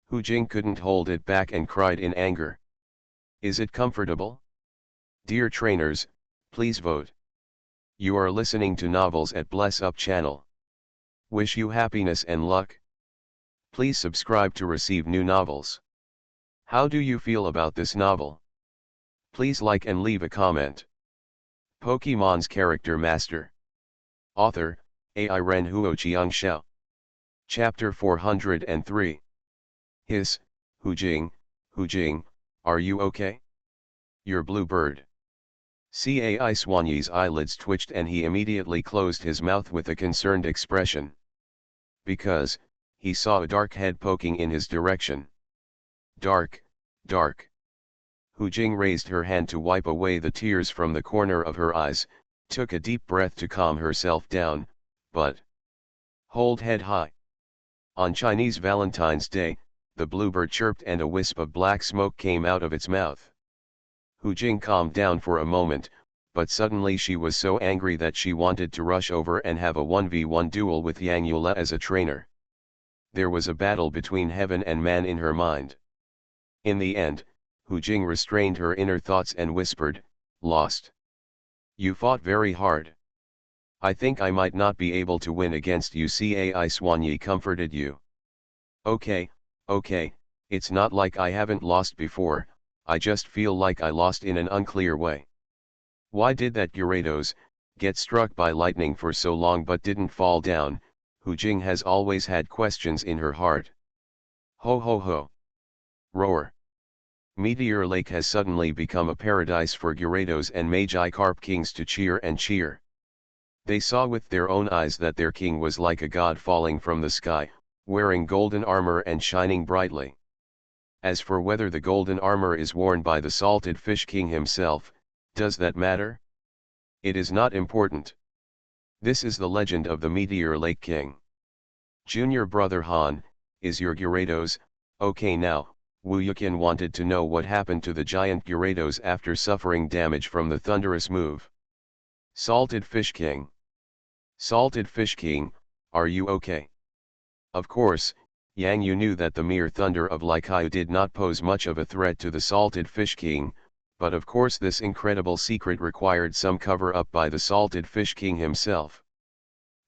Hujing couldn't hold it back and cried in anger. Is it comfortable? Dear trainers, please vote. You are listening to Novels at Bless Up channel. Wish you happiness and luck. Please subscribe to receive new novels. How do you feel about this novel? Please like and leave a comment. Pokemon's Character Master. Author, Ai Ren Huoqiang Xiao. Chapter 403. Hiss, Hujing, Hujing, are you okay? Your blue bird. Cai Swanyi's eyelids twitched and he immediately closed his mouth with a concerned expression. Because, he saw a dark head poking in his direction. Dark, dark. Hujing raised her hand to wipe away the tears from the corner of her eyes, took a deep breath to calm herself down, but hold head high. On Chinese Valentine's Day, the bluebird chirped and a wisp of black smoke came out of its mouth. Hujing calmed down for a moment, but suddenly she was so angry that she wanted to rush over and have a 1v1 duel with Yang Yula as a trainer. There was a battle between heaven and man in her mind. In the end, Hujing restrained her inner thoughts and whispered, "Lost. You fought very hard. I think I might not be able to win against you." Cai Swanyi comforted you. Okay, it's not like I haven't lost before, I just feel like I lost in an unclear way. Why did that Gyarados get struck by lightning for so long but didn't fall down? Hujing has always had questions in her heart. Ho ho ho. Roar. Meteor Lake has suddenly become a paradise for Gyarados and Magikarp kings to cheer and cheer. They saw with their own eyes that their king was like a god falling from the sky, wearing golden armor and shining brightly. As for whether the golden armor is worn by the Salted Fish King himself, does that matter? It is not important. This is the legend of the Meteor Lake King. Junior brother Han, is your Gyarados okay now? Wu Yukin wanted to know what happened to the giant Gyarados after suffering damage from the thunderous move. Salted Fish King. Salted Fish King, are you okay? Of course, Yang Yu knew that the mere thunder of Laikaiu did not pose much of a threat to the Salted Fish King, but of course this incredible secret required some cover-up by the Salted Fish King himself.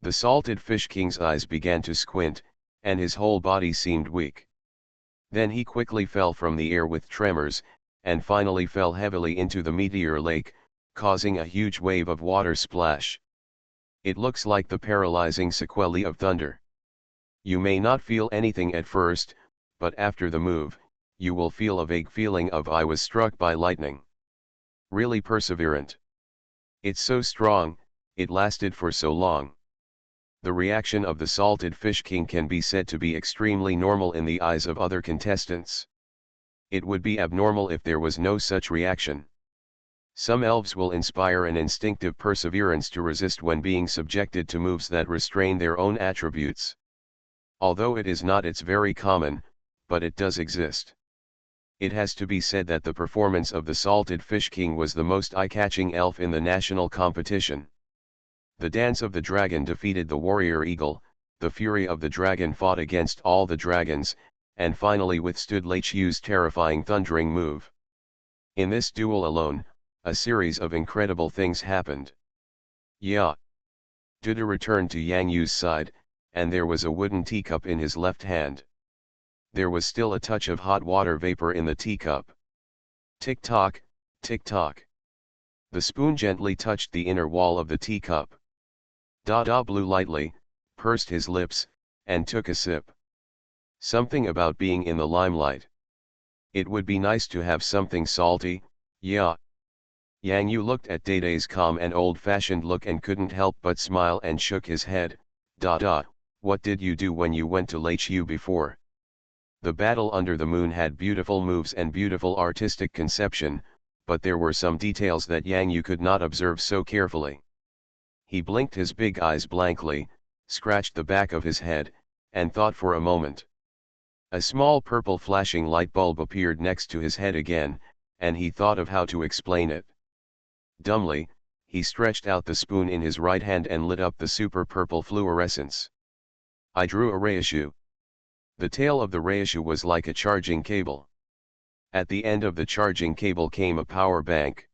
The Salted Fish King's eyes began to squint, and his whole body seemed weak. Then he quickly fell from the air with tremors, and finally fell heavily into the Meteor Lake, causing a huge wave of water splash. It looks like the paralyzing sequelae of thunder. You may not feel anything at first, but after the move, you will feel a vague feeling of "I was struck by lightning." Really perseverant. It's so strong, it lasted for so long. The reaction of the Salted Fish King can be said to be extremely normal in the eyes of other contestants. It would be abnormal if there was no such reaction. Some elves will inspire an instinctive perseverance to resist when being subjected to moves that restrain their own attributes. Although it is not, it's very common, but it does exist. It has to be said that the performance of the Salted Fish King was the most eye-catching elf in the national competition. The Dance of the Dragon defeated the Warrior Eagle, the Fury of the Dragon fought against all the dragons, and finally withstood Leiqiu's terrifying thundering move. In this duel alone, a series of incredible things happened. Yeah. Duda returned to Yang Yu's side, and there was a wooden teacup in his left hand. There was still a touch of hot water vapor in the teacup. Tick-tock, tick-tock. The spoon gently touched the inner wall of the teacup. Dada blew lightly, pursed his lips, and took a sip. Something about being in the limelight. It would be nice to have something salty, yeah. Yang Yu looked at Dede's calm and old-fashioned look and couldn't help but smile and shook his head. What did you do when you went to Leichu before? The battle under the moon had beautiful moves and beautiful artistic conception, but there were some details that Yang Yu could not observe so carefully. He blinked his big eyes blankly, scratched the back of his head, and thought for a moment. A small purple flashing light bulb appeared next to his head again, and he thought of how to explain it. Dumbly, he stretched out the spoon in his right hand and lit up the super purple fluorescence. I drew a reissue. The tail of the reissue was like a charging cable. At the end of the charging cable came a power bank.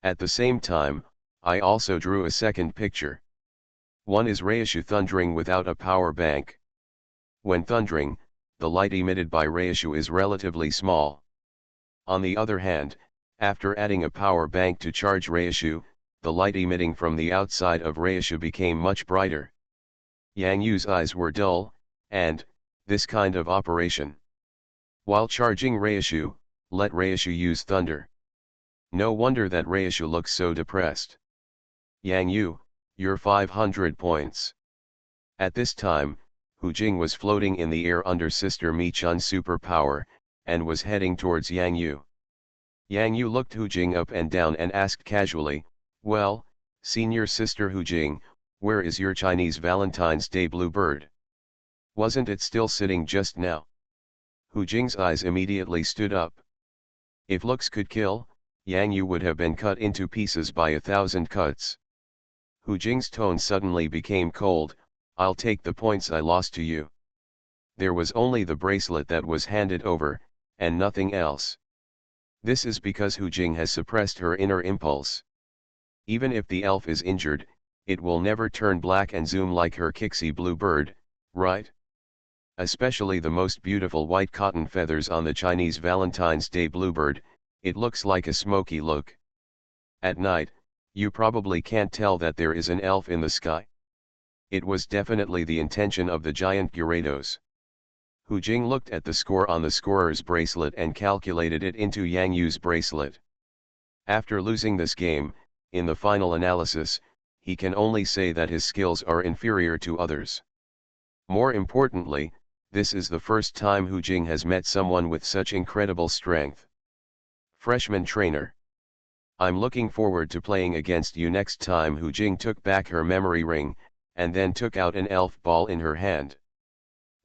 At the same time, I also drew a second picture. One is reissue thundering without a power bank. When thundering, the light emitted by reissue is relatively small. On the other hand, after adding a power bank to charge reissue, the light emitting from the outside of reissue became much brighter. Yang Yu's eyes were dull, and, this kind of operation. While charging reissue, let reissue use thunder. No wonder that reissue looks so depressed. Yang Yu, you're 500 points. At this time, Hu Jing was floating in the air under Sister Mi Chun's superpower, and was heading towards Yang Yu. Yang Yu looked Hu Jing up and down and asked casually, well, Senior Sister Hu Jing, where is your Chinese Valentine's Day bluebird? Wasn't it still sitting just now? Hu Jing's eyes immediately stood up. If looks could kill, Yang Yu would have been cut into pieces by 1,000 cuts. Hu Jing's tone suddenly became cold. I'll take the points I lost to you. There was only the bracelet that was handed over, and nothing else. This is because Hu Jing has suppressed her inner impulse. Even if the elf is injured, it will never turn black and zoom like her Kixie bluebird, right? Especially the most beautiful white cotton feathers on the Chinese Valentine's Day bluebird, it looks like a smoky look. At night, you probably can't tell that there is an elf in the sky. It was definitely the intention of the giant Gyarados. Hu Jing looked at the score on the scorer's bracelet and calculated it into Yang Yu's bracelet. After losing this game, in the final analysis, he can only say that his skills are inferior to others. More importantly, this is the first time Hu Jing has met someone with such incredible strength. Freshman trainer. I'm looking forward to playing against you next time. Hu Jing took back her memory ring, and then took out an elf ball in her hand.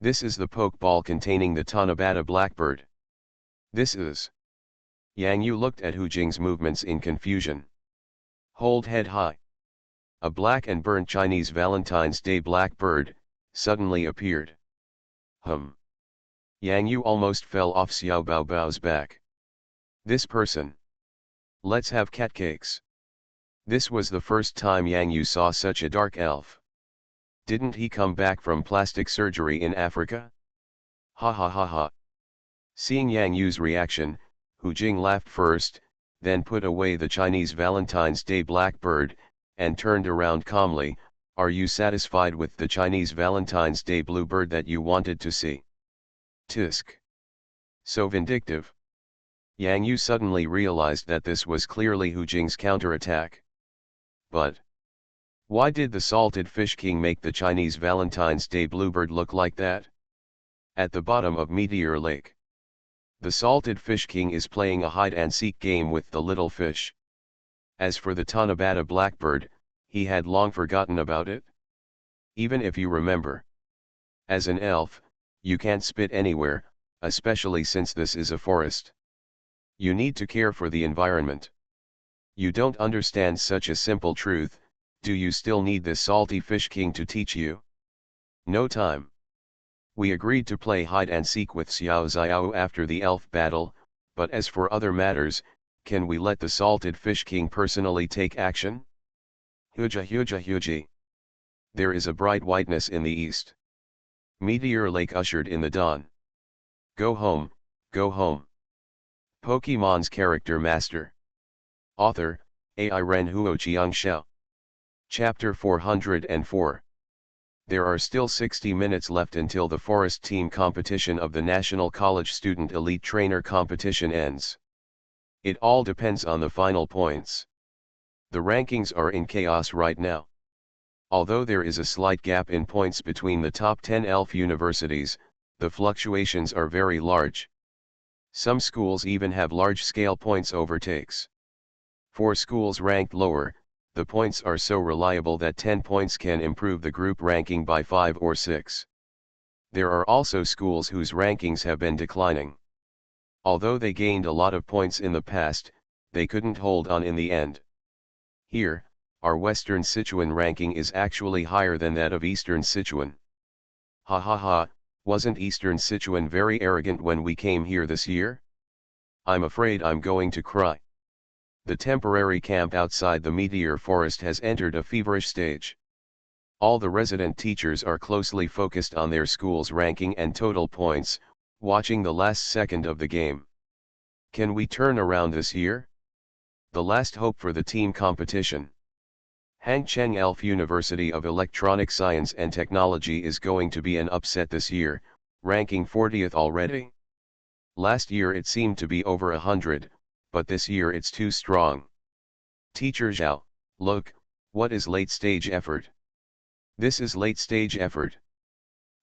This is the Pokeball containing the Tanabata Blackbird. This is. Yang Yu looked at Hu Jing's movements in confusion. Hold head high. A black and burnt Chinese Valentine's Day blackbird suddenly appeared. Yang Yu almost fell off Xiao Baobao's back. This person. Let's have cat cakes. This was the first time Yang Yu saw such a dark elf. Didn't he come back from plastic surgery in Africa? Ha ha ha ha. Seeing Yang Yu's reaction, Hu Jing laughed first, then put away the Chinese Valentine's Day blackbird, and turned around calmly. Are you satisfied with the Chinese Valentine's Day bluebird that you wanted to see? Tisk. So vindictive. Yang Yu suddenly realized that this was clearly Hu Jing's counterattack. But why did the Salted Fish King make the Chinese Valentine's Day bluebird look like that? At the bottom of Meteor Lake, the Salted Fish King is playing a hide-and-seek game with the little fish. As for the Tanabata blackbird, he had long forgotten about it. Even if you remember. As an elf, you can't spit anywhere, especially since this is a forest. You need to care for the environment. You don't understand such a simple truth. Do you still need this salty fish king to teach you? No time. We agreed to play hide and seek with Xiao Xiao after the elf battle, but as for other matters, can we let the salted fish king personally take action? Huja huja huji. There is a bright whiteness in the east. Meteor Lake ushered in the dawn. Go home, go home. Pokemon's Character Master. Author, Ai Ren Huo Chiang Xiao. Chapter 404. There are still 60 minutes left until the forest team competition of the National College Student Elite Trainer competition ends. It all depends on the final points. The rankings are in chaos right now. Although there is a slight gap in points between the top 10 ELF universities, the fluctuations are very large. Some schools even have large-scale points overtakes. For schools ranked lower, the points are so reliable that 10 points can improve the group ranking by 5 or 6. There are also schools whose rankings have been declining. Although they gained a lot of points in the past, they couldn't hold on in the end. Here, our Western Sichuan ranking is actually higher than that of Eastern Sichuan. Ha ha ha, wasn't Eastern Sichuan very arrogant when we came here this year? I'm afraid I'm going to cry. The temporary camp outside the meteor forest has entered a feverish stage. All the resident teachers are closely focused on their school's ranking and total points, watching the last second of the game. Can we turn around this year? The last hope for the team competition. Hangcheng Elf University of Electronic Science and Technology is going to be an upset this year, ranking 40th already. Last year it seemed to be over 100, but this year it's too strong. Teacher Zhao, look, what is late stage effort? This is late stage effort.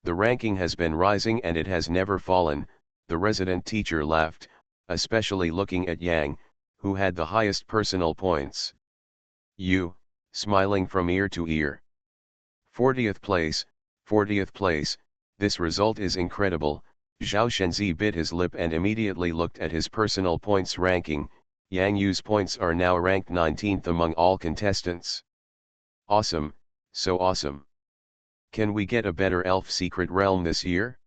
The ranking has been rising and it has never fallen, the resident teacher laughed, especially looking at Yang, who had the highest personal points. You, smiling from ear to ear. 40th place, 40th place, this result is incredible. Zhao Shenzi bit his lip and immediately looked at his personal points ranking. Yang Yu's points are now ranked 19th among all contestants. Awesome, so awesome. Can we get a better elf secret realm this year?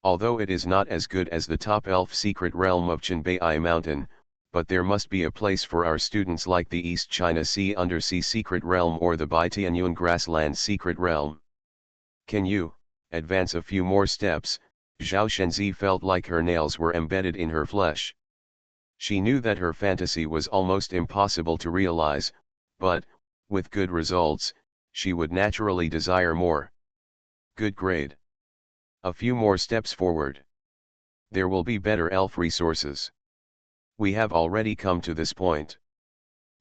Although it is not as good as the top elf secret realm of Chenbei Mountain, but there must be a place for our students like the East China Sea Undersea Secret Realm or the Baitianyuan Grassland Secret Realm. Can you advance a few more steps? Zhao Shenzi felt like her nails were embedded in her flesh. She knew that her fantasy was almost impossible to realize, but, with good results, she would naturally desire more. Good grade. A few more steps forward. There will be better elf resources. We have already come to this point.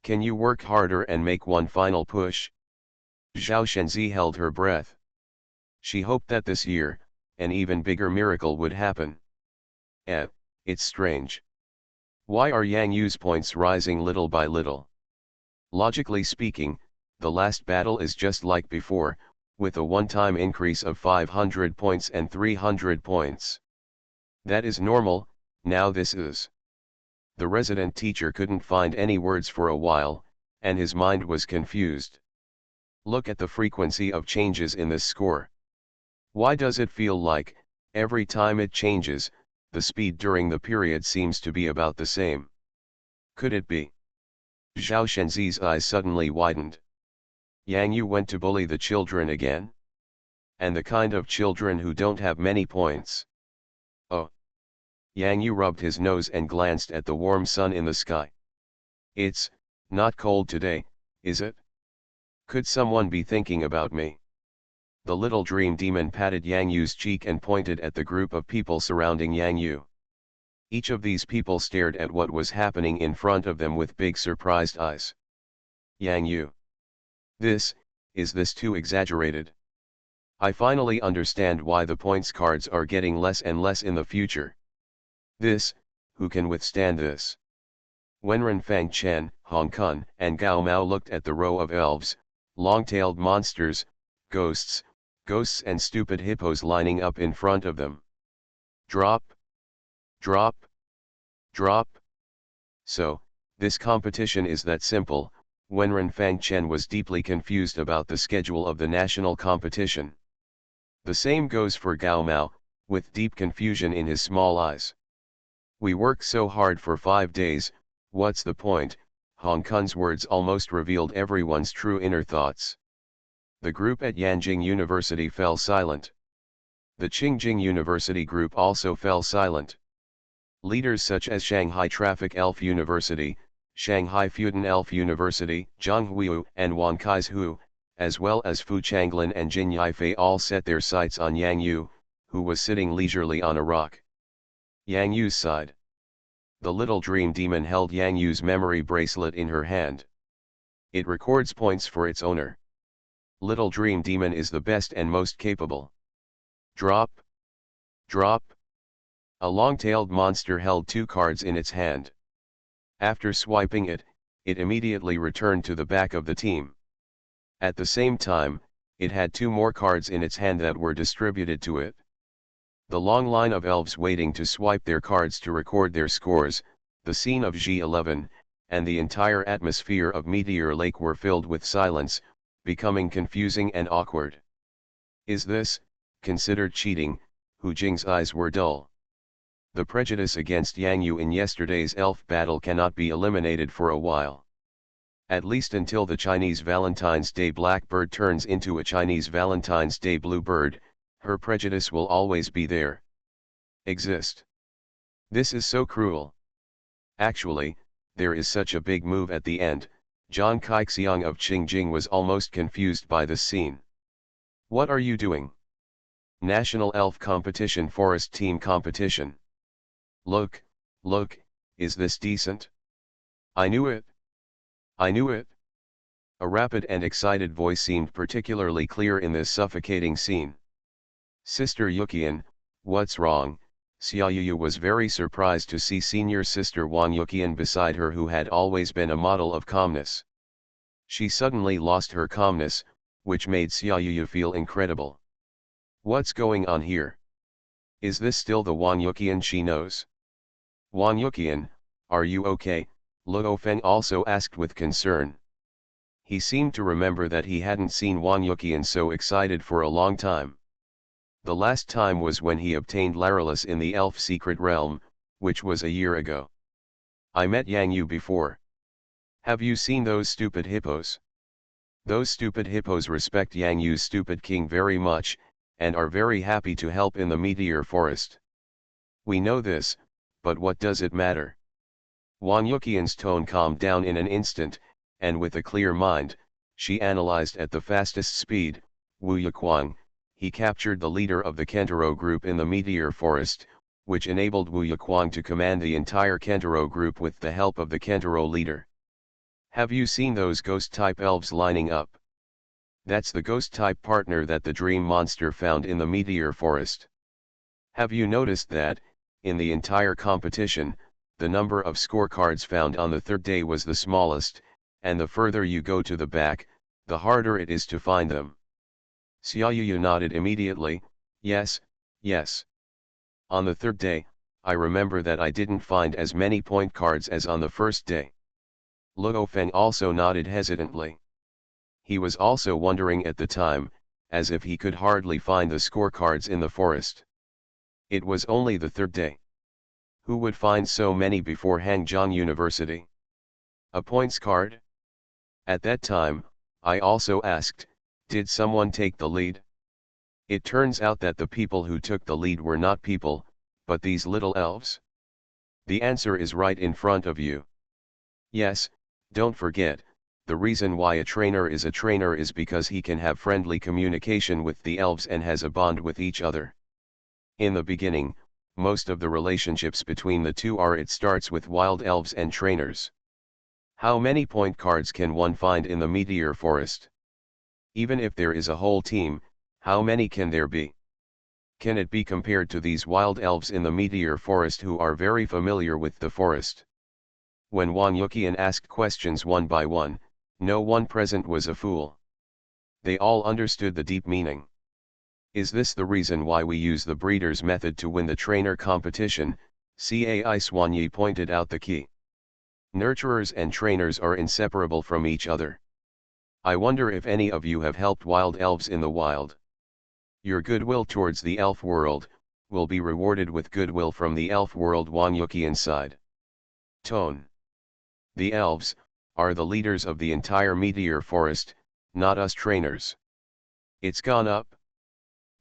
Can you work harder and make one final push? Zhao Shenzi held her breath. She hoped that this year, an even bigger miracle would happen. It's strange. Why are Yang Yu's points rising little by little? Logically speaking, the last battle is just like before, with a one-time increase of 500 points and 300 points. That is normal, now this is. The resident teacher couldn't find any words for a while, and his mind was confused. Look at the frequency of changes in this score. Why does it feel like, every time it changes, the speed during the period seems to be about the same? Could it be? Zhao Shenzi's eyes suddenly widened. Yang Yu went to bully the children again? And the kind of children who don't have many points. Oh. Yang Yu rubbed his nose and glanced at the warm sun in the sky. It's not cold today, is it? Could someone be thinking about me? The little dream demon patted Yang Yu's cheek and pointed at the group of people surrounding Yang Yu. Each of these people stared at what was happening in front of them with big surprised eyes. Yang Yu. Is this too exaggerated? I finally understand why the points cards are getting less and less in the future. Who can withstand this? Wenren Fang Chen, Hong Kun, and Gao Mao looked at the row of elves, long-tailed monsters, ghosts and stupid hippos lining up in front of them. Drop. Drop. Drop. So, this competition is that simple. Wenren Fang Chen was deeply confused about the schedule of the national competition. The same goes for Gao Mao, with deep confusion in his small eyes. We work so hard for 5 days, what's the point? Hong Kun's words almost revealed everyone's true inner thoughts. The group at Yanjing University fell silent. The Qingjing University group also fell silent. Leaders such as Shanghai Traffic Elf University, Shanghai Fudan Elf University, Zhonghuiyu and Wankaizhu, as well as Fu Changlin and Jin Yifei all set their sights on Yang Yu, who was sitting leisurely on a rock. Yang Yu's side. The little dream demon held Yang Yu's memory bracelet in her hand. It records points for its owner. Little dream demon is the best and most capable. Drop. Drop. A long-tailed monster held 2 cards in its hand. After swiping it, it immediately returned to the back of the team. At the same time, it had 2 more cards in its hand that were distributed to it. The long line of elves waiting to swipe their cards to record their scores, the scene of G11, and the entire atmosphere of Meteor Lake were filled with silence, becoming confusing and awkward. Is this considered cheating? Hu Jing's eyes were dull. The prejudice against Yang Yu in yesterday's elf battle cannot be eliminated for a while. At least until the Chinese Valentine's Day blackbird turns into a Chinese Valentine's Day bluebird, her prejudice will always be there. Exist. This is so cruel. Actually, there is such a big move at the end. Zhang Kaixiang of Qingjing was almost confused by this scene. What are you doing? National Elf Competition Forest Team Competition. Look, look, is this decent? I knew it. I knew it. A rapid and excited voice seemed particularly clear in this suffocating scene. Sister Yuqian, what's wrong? Xia Yuyu was very surprised to see senior sister Wang Yuqian beside her, who had always been a model of calmness. She suddenly lost her calmness, which made Xia Yuyu feel incredible. What's going on here? Is this still the Wang Yuqian she knows? Wang Yuqian, are you okay? Luo Feng also asked with concern. He seemed to remember that he hadn't seen Wang Yuqian so excited for a long time. The last time was when he obtained Larylus in the elf secret realm, which was a year ago. I met Yang Yu before. Have you seen those stupid hippos? Those stupid hippos respect Yang Yu's stupid king very much, and are very happy to help in the meteor forest. We know this, but what does it matter? Wang Yuqian's tone calmed down in an instant, and with a clear mind, she analyzed at the fastest speed. Wu Yuquang, he captured the leader of the Kentaro group in the meteor forest, which enabled Wu Yuquang to command the entire Kentaro group with the help of the Kentaro leader. Have you seen those ghost-type elves lining up? That's the ghost-type partner that the dream monster found in the meteor forest. Have you noticed that, in the entire competition, the number of scorecards found on the 3rd day was the smallest, and the further you go to the back, the harder it is to find them? Xia Yuyu nodded immediately. Yes, yes. On the 3rd day, I remember that I didn't find as many point cards as on the 1st day. Luo Feng also nodded hesitantly. He was also wondering at the time, as if he could hardly find the scorecards in the forest. It was only the 3rd day. Who would find so many before Hangzhou University? A points card? At that time, I also asked, did someone take the lead? It turns out that the people who took the lead were not people, but these little elves. The answer is right in front of you. Yes, don't forget, the reason why a trainer is because he can have friendly communication with the elves and has a bond with each other. In the beginning, most of the relationships between the two it starts with wild elves and trainers. How many point cards can one find in the meteor forest? Even if there is a whole team, how many can there be? Can it be compared to these wild elves in the meteor forest who are very familiar with the forest? When Wang Yuqian asked questions one by one, no one present was a fool. They all understood the deep meaning. Is this the reason why we use the breeder's method to win the trainer competition? Cai Xuanyi pointed out the key. Nurturers and trainers are inseparable from each other. I wonder if any of you have helped wild elves in the wild. Your goodwill towards the elf world will be rewarded with goodwill from the elf world. Wang Yuqian's side. Tone. The elves are the leaders of the entire meteor forest, not us trainers. It's gone up.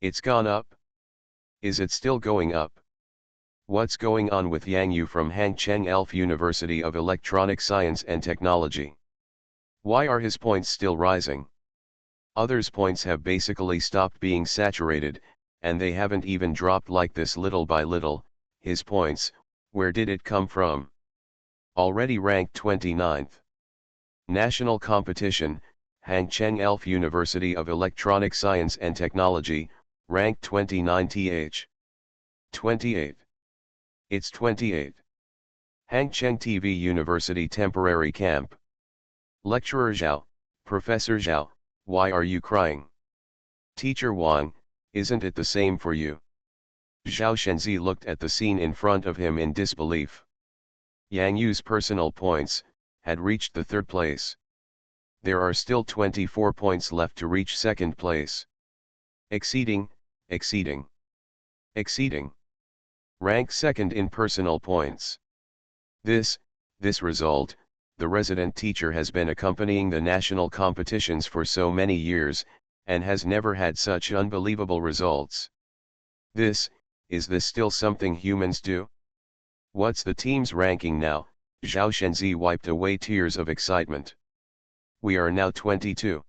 It's gone up. Is it still going up? What's going on with Yang Yu from Hangcheng Elf University of Electronic Science and Technology? Why are his points still rising? Others' points have basically stopped being saturated, and they haven't even dropped like this little by little. His points, where did it come from? Already ranked 29th. National competition, Hangcheng Elf University of Electronic Science and Technology, ranked 29th. 28. It's 28. Hangcheng TV University Temporary Camp. Lecturer Zhao, Professor Zhao, why are you crying? Teacher Wang, isn't it the same for you? Zhao Shenzi looked at the scene in front of him in disbelief. Yang Yu's personal points had reached the third place. There are still 24 points left to reach second place. Exceeding. Rank second in personal points. This result, the resident teacher has been accompanying the national competitions for so many years, and has never had such unbelievable results. Is this still something humans do? What's the team's ranking now? Zhao Shenzi wiped away tears of excitement. We are now 22.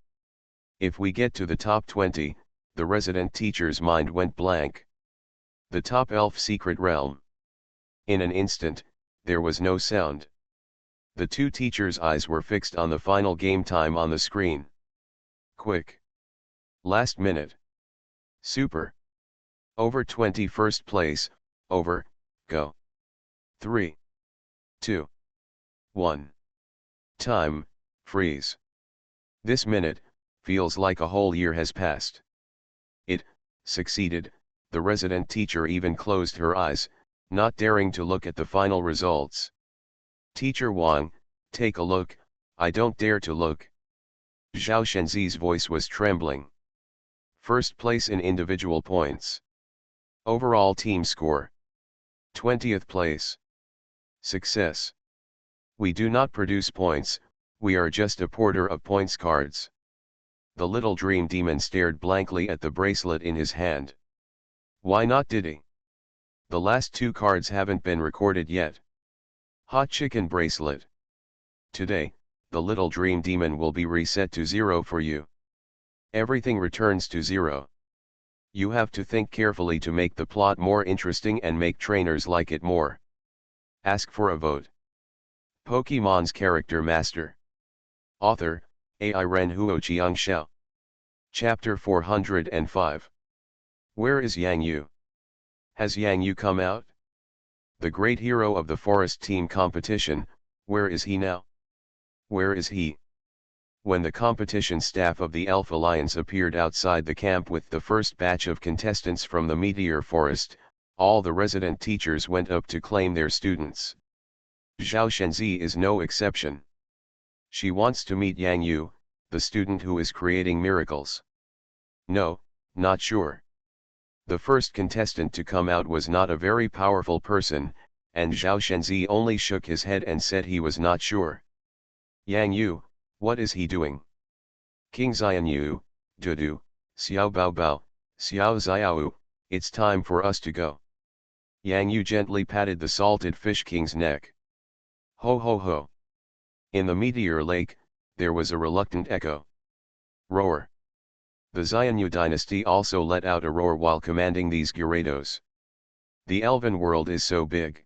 If we get to the top 20, the resident teacher's mind went blank. The top elf secret realm. In an instant, there was no sound. The two teachers' eyes were fixed on the final game time on the screen. Quick. Last minute. Super. Over 21st place, over, go. 3. 2. 1. Time, freeze. This minute, feels like a whole year has passed. It, succeeded, the resident teacher even closed her eyes, not daring to look at the final results. Teacher Wang, take a look, I don't dare to look. Zhao Shenzi's voice was trembling. First place in individual points. Overall team score. 20th place. Success. We do not produce points, we are just a porter of points cards. The little dream demon stared blankly at the bracelet in his hand. Why not Diddy? The last two cards haven't been recorded yet. Hot chicken bracelet. Today, the little dream demon will be reset to 0 for you. Everything returns to 0. You have to think carefully to make the plot more interesting and make trainers like it more. Ask for a vote. Pokemon's Character Master. Author, AI Ren Huoqiang Xiao. Chapter 405. Where is Yang Yu? Has Yang Yu come out? The great hero of the forest team competition, where is he now? Where is he? When the competition staff of the Elf Alliance appeared outside the camp with the first batch of contestants from the Meteor Forest, all the resident teachers went up to claim their students. Zhao Shenzi is no exception. She wants to meet Yang Yu, the student who is creating miracles. No, not sure. The first contestant to come out was not a very powerful person, and Zhao Shenzi only shook his head and said he was not sure. Yang Yu, what is he doing? King Xian Yu, Dudu, Xiao Bao Bao, Xiao Xiao, it's time for us to go. Yang Yu gently patted the salted fish king's neck. Ho ho ho. In the meteor lake, there was a reluctant echo. Roar. The Xianyu dynasty also let out a roar while commanding these Gyarados. The elven world is so big.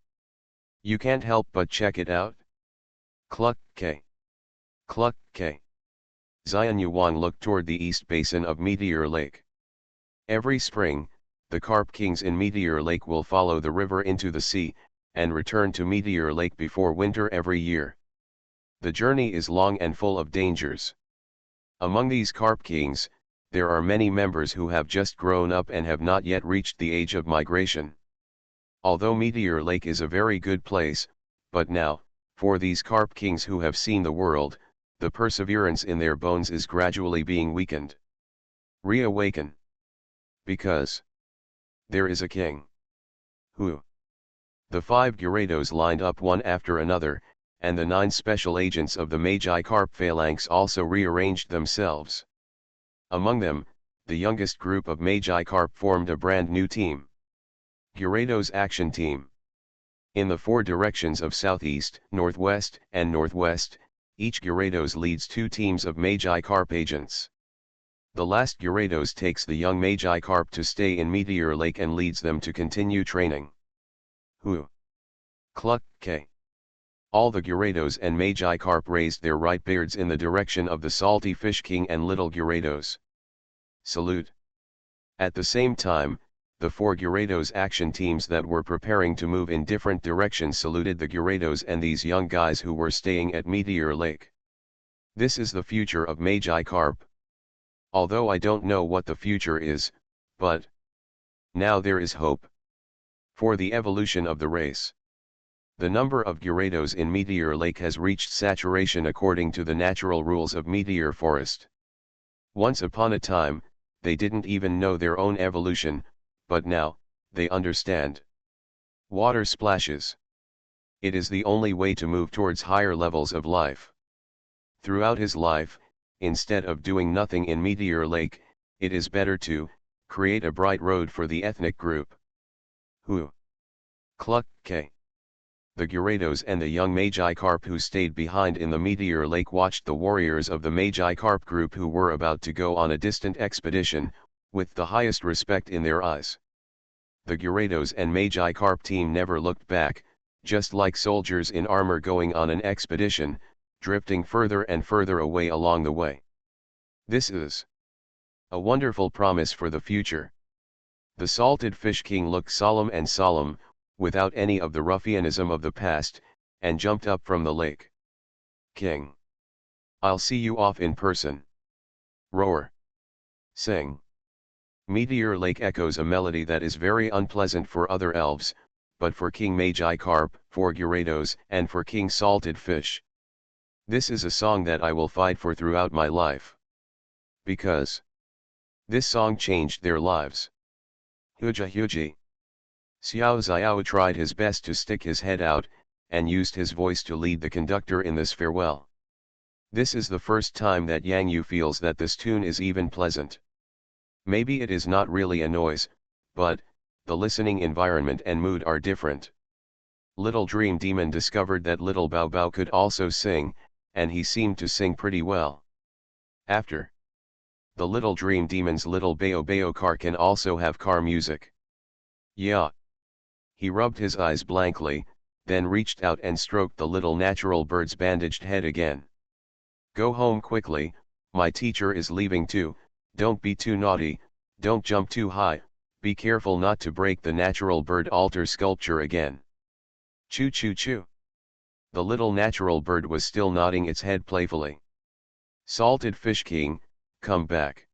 You can't help but check it out. Cluck K. Cluck K. Xianyu Wan looked toward the east basin of Meteor Lake. Every spring, the carp kings in Meteor Lake will follow the river into the sea, and return to Meteor Lake before winter every year. The journey is long and full of dangers. Among these carp kings, there are many members who have just grown up and have not yet reached the age of migration. Although Meteor Lake is a very good place, but now, for these carp kings who have seen the world, the perseverance in their bones is gradually being weakened. Reawaken. Because there is a king. Who? The 5 Gyarados lined up one after another, and the 9 special agents of the Magi-Carp phalanx also rearranged themselves. Among them, the youngest group of Magi-Carp formed a brand new team. Gyarados Action Team. In the 4 directions of southeast, northwest, and northwest, each Gyarados leads 2 teams of Magi-Carp agents. The last Gyarados takes the young Magikarp to stay in Meteor Lake and leads them to continue training. Who? Cluck, K. All the Gyarados and Magikarp raised their right beards in the direction of the Salty Fish King and Little Gyarados. Salute. At the same time, the 4 Gyarados action teams that were preparing to move in different directions saluted the Gyarados and these young guys who were staying at Meteor Lake. This is the future of Magikarp. Although I don't know what the future is, but now there is hope for the evolution of the race. The number of Gyarados in Meteor Lake has reached saturation according to the natural rules of Meteor Forest. Once upon a time, they didn't even know their own evolution, but now, they understand. Water splashes. It is the only way to move towards higher levels of life. Throughout his life, instead of doing nothing in Meteor Lake, it is better to create a bright road for the ethnic group. Who? Cluck, K. The Gyarados and the young Magikarp who stayed behind in the Meteor Lake watched the warriors of the Magikarp group who were about to go on a distant expedition, with the highest respect in their eyes. The Gyarados and Magikarp team never looked back, just like soldiers in armor going on an expedition, drifting further and further away along the way. This is a wonderful promise for the future. The Salted Fish King looked solemn, without any of the ruffianism of the past, and jumped up from the lake. King. I'll see you off in person. Roar. Sing. Meteor Lake echoes a melody that is very unpleasant for other elves, but for King Magikarp, for Gyarados, and for King Salted Fish. This is a song that I will fight for throughout my life. Because this song changed their lives. Huja Huji. Xiao Xiao tried his best to stick his head out, and used his voice to lead the conductor in this farewell. This is the first time that Yang Yu feels that this tune is even pleasant. Maybe it is not really a noise, but the listening environment and mood are different. Little Dream Demon discovered that Little Bao Bao could also sing, and he seemed to sing pretty well. After the Little Dream Demon's Little Bao Bao car can also have car music. Yeah. He rubbed his eyes blankly, then reached out and stroked the little natural bird's bandaged head again. Go home quickly, my teacher is leaving too. Don't be too naughty, don't jump too high, be careful not to break the natural bird altar sculpture again. Choo choo choo. The little natural bird was still nodding its head playfully. Salted Fish King, come back.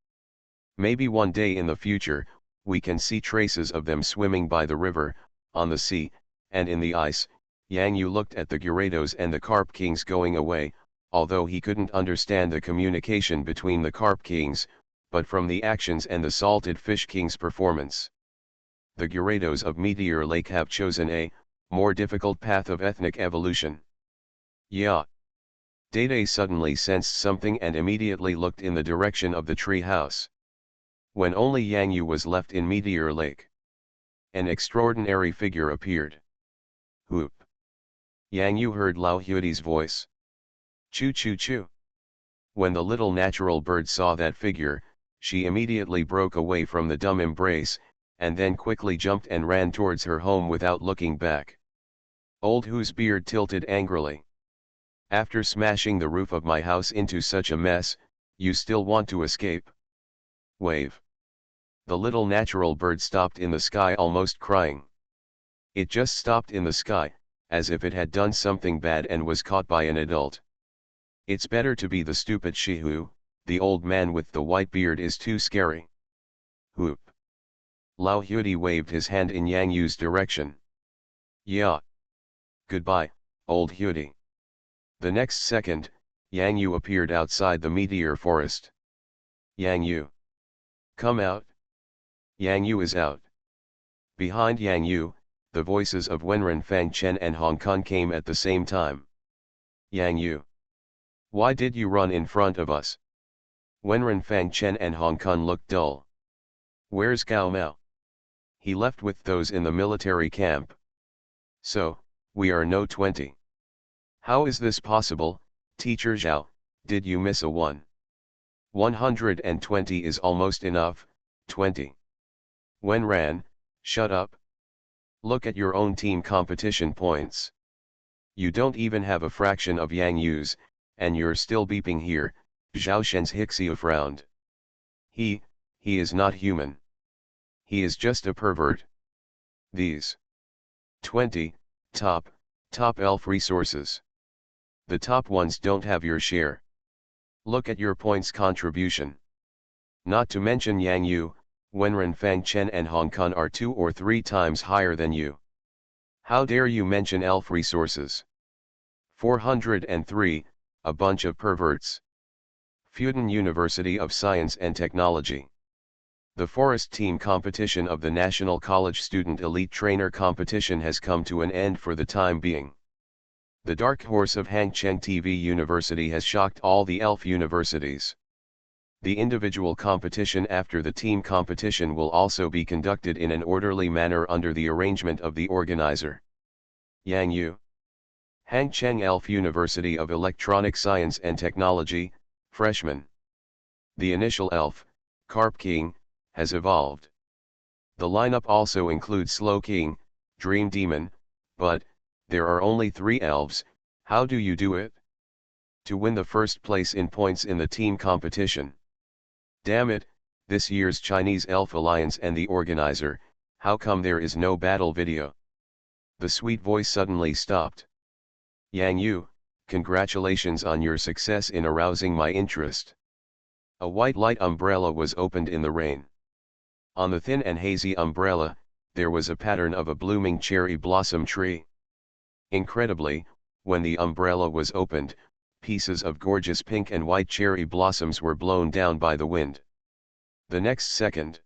Maybe one day in the future, we can see traces of them swimming by the river, on the sea, and in the ice. Yang Yu looked at the Gyarados and the Carp Kings going away, although he couldn't understand the communication between the Carp Kings, but from the actions and the Salted Fish King's performance. The Gyarados of Meteor Lake have chosen a more difficult path of ethnic evolution. Yeah. Dede suddenly sensed something and immediately looked in the direction of the tree house. When only Yang Yu was left in Meteor Lake, an extraordinary figure appeared. Whoop. Yang Yu heard Lao Hudi's voice. Choo choo choo. When the little natural bird saw that figure, she immediately broke away from the dumb embrace, and then quickly jumped and ran towards her home without looking back. Old Hu's beard tilted angrily. After smashing the roof of my house into such a mess, you still want to escape? Wave. The little natural bird stopped in the sky almost crying. It just stopped in the sky, as if it had done something bad and was caught by an adult. It's better to be the stupid Shihu, the old man with the white beard is too scary. Whoop. Lao Hudi waved his hand in Yang Yu's direction. Yeah. Goodbye, old Hudi. The next second, Yang Yu appeared outside the meteor forest. Yang Yu. Come out. Yang Yu is out. Behind Yang Yu, the voices of Wenren Fang Chen and Hong Kong came at the same time. Yang Yu. Why did you run in front of us? Wenren Fang Chen and Hong Kong looked dull. Where's Gao Mao? He left with those in the military camp. So, we are no 20. How is this possible, Teacher Zhao, did you miss a one? 120 is almost enough, 20. When ran, shut up. Look at your own team competition points. You don't even have a fraction of Yang Yu's, and you're still beeping here. Zhao Shen's Hixiu frowned. He is not human. He is just a pervert. These 20 top elf resources. The top ones don't have your share. Look at your points contribution. Not to mention Yang Yu, Wenren Fang Chen and Hong Kong are 2 or 3 times higher than you. How dare you mention elf resources? 403, a bunch of perverts. Fudan University of Science and Technology. The Forest Team competition of the National College Student Elite Trainer competition has come to an end for the time being. The dark horse of Hangcheng TV University has shocked all the elf universities. The individual competition after the team competition will also be conducted in an orderly manner under the arrangement of the organizer. Yang Yu. Hangcheng Elf University of Electronic Science and Technology, freshman. The initial elf, Carp King, has evolved. The lineup also includes Slow King, Dream Demon, but there are only 3 elves. How do you do it? To win the first place in points in the team competition. Damn it, this year's Chinese Elf Alliance and the organizer, how come there is no battle video? The sweet voice suddenly stopped. Yang Yu, congratulations on your success in arousing my interest. A white light umbrella was opened in the rain. On the thin and hazy umbrella, there was a pattern of a blooming cherry blossom tree. Incredibly, when the umbrella was opened, pieces of gorgeous pink and white cherry blossoms were blown down by the wind. The next second,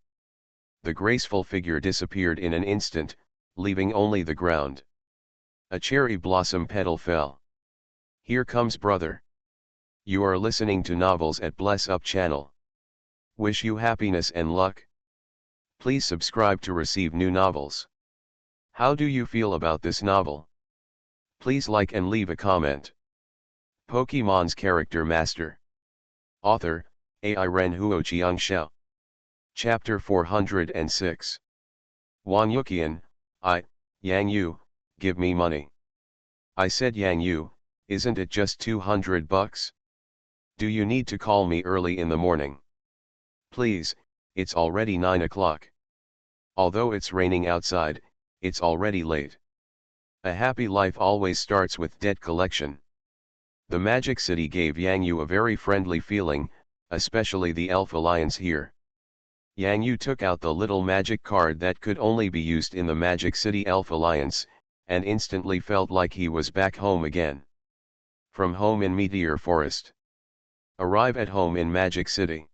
the graceful figure disappeared in an instant, leaving only the ground. A cherry blossom petal fell. Here comes brother. You are listening to Novels at Bless Up channel. Wish you happiness and luck. Please subscribe to receive new novels. How do you feel about this novel? Please like and leave a comment. Pokemon's Character Master. Author, AI Ren Huo Chiang Xiao. Chapter 406. Wang Yuqian, Yang Yu, give me money. I said Yang Yu, isn't it just $200? Do you need to call me early in the morning? Please, it's already 9 o'clock. Although it's raining outside, it's already late. A happy life always starts with debt collection. The Magic City gave Yang Yu a very friendly feeling, especially the Elf Alliance here. Yang Yu took out the little magic card that could only be used in the Magic City Elf Alliance, and instantly felt like he was back home again. From home in Meteor Forest. Arrive at home in Magic City.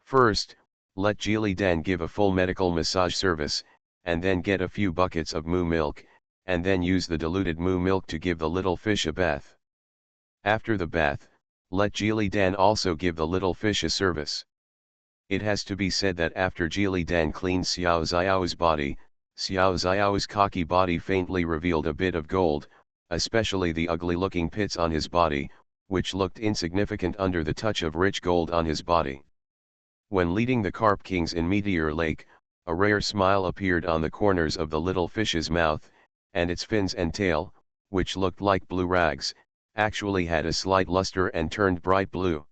First, let Geely Dan give a full medical massage service, and then get a few buckets of moo milk, and then use the diluted moo milk to give the little fish a bath. After the bath, let Geely Dan also give the little fish a service. It has to be said that after Geely Dan cleaned Xiao Xiao's body, Xiao Xiao's cocky body faintly revealed a bit of gold, especially the ugly-looking pits on his body, which looked insignificant under the touch of rich gold on his body. When leading the Carp Kings in Meteor Lake, a rare smile appeared on the corners of the little fish's mouth, and its fins and tail, which looked like blue rags, actually had a slight luster and turned bright blue.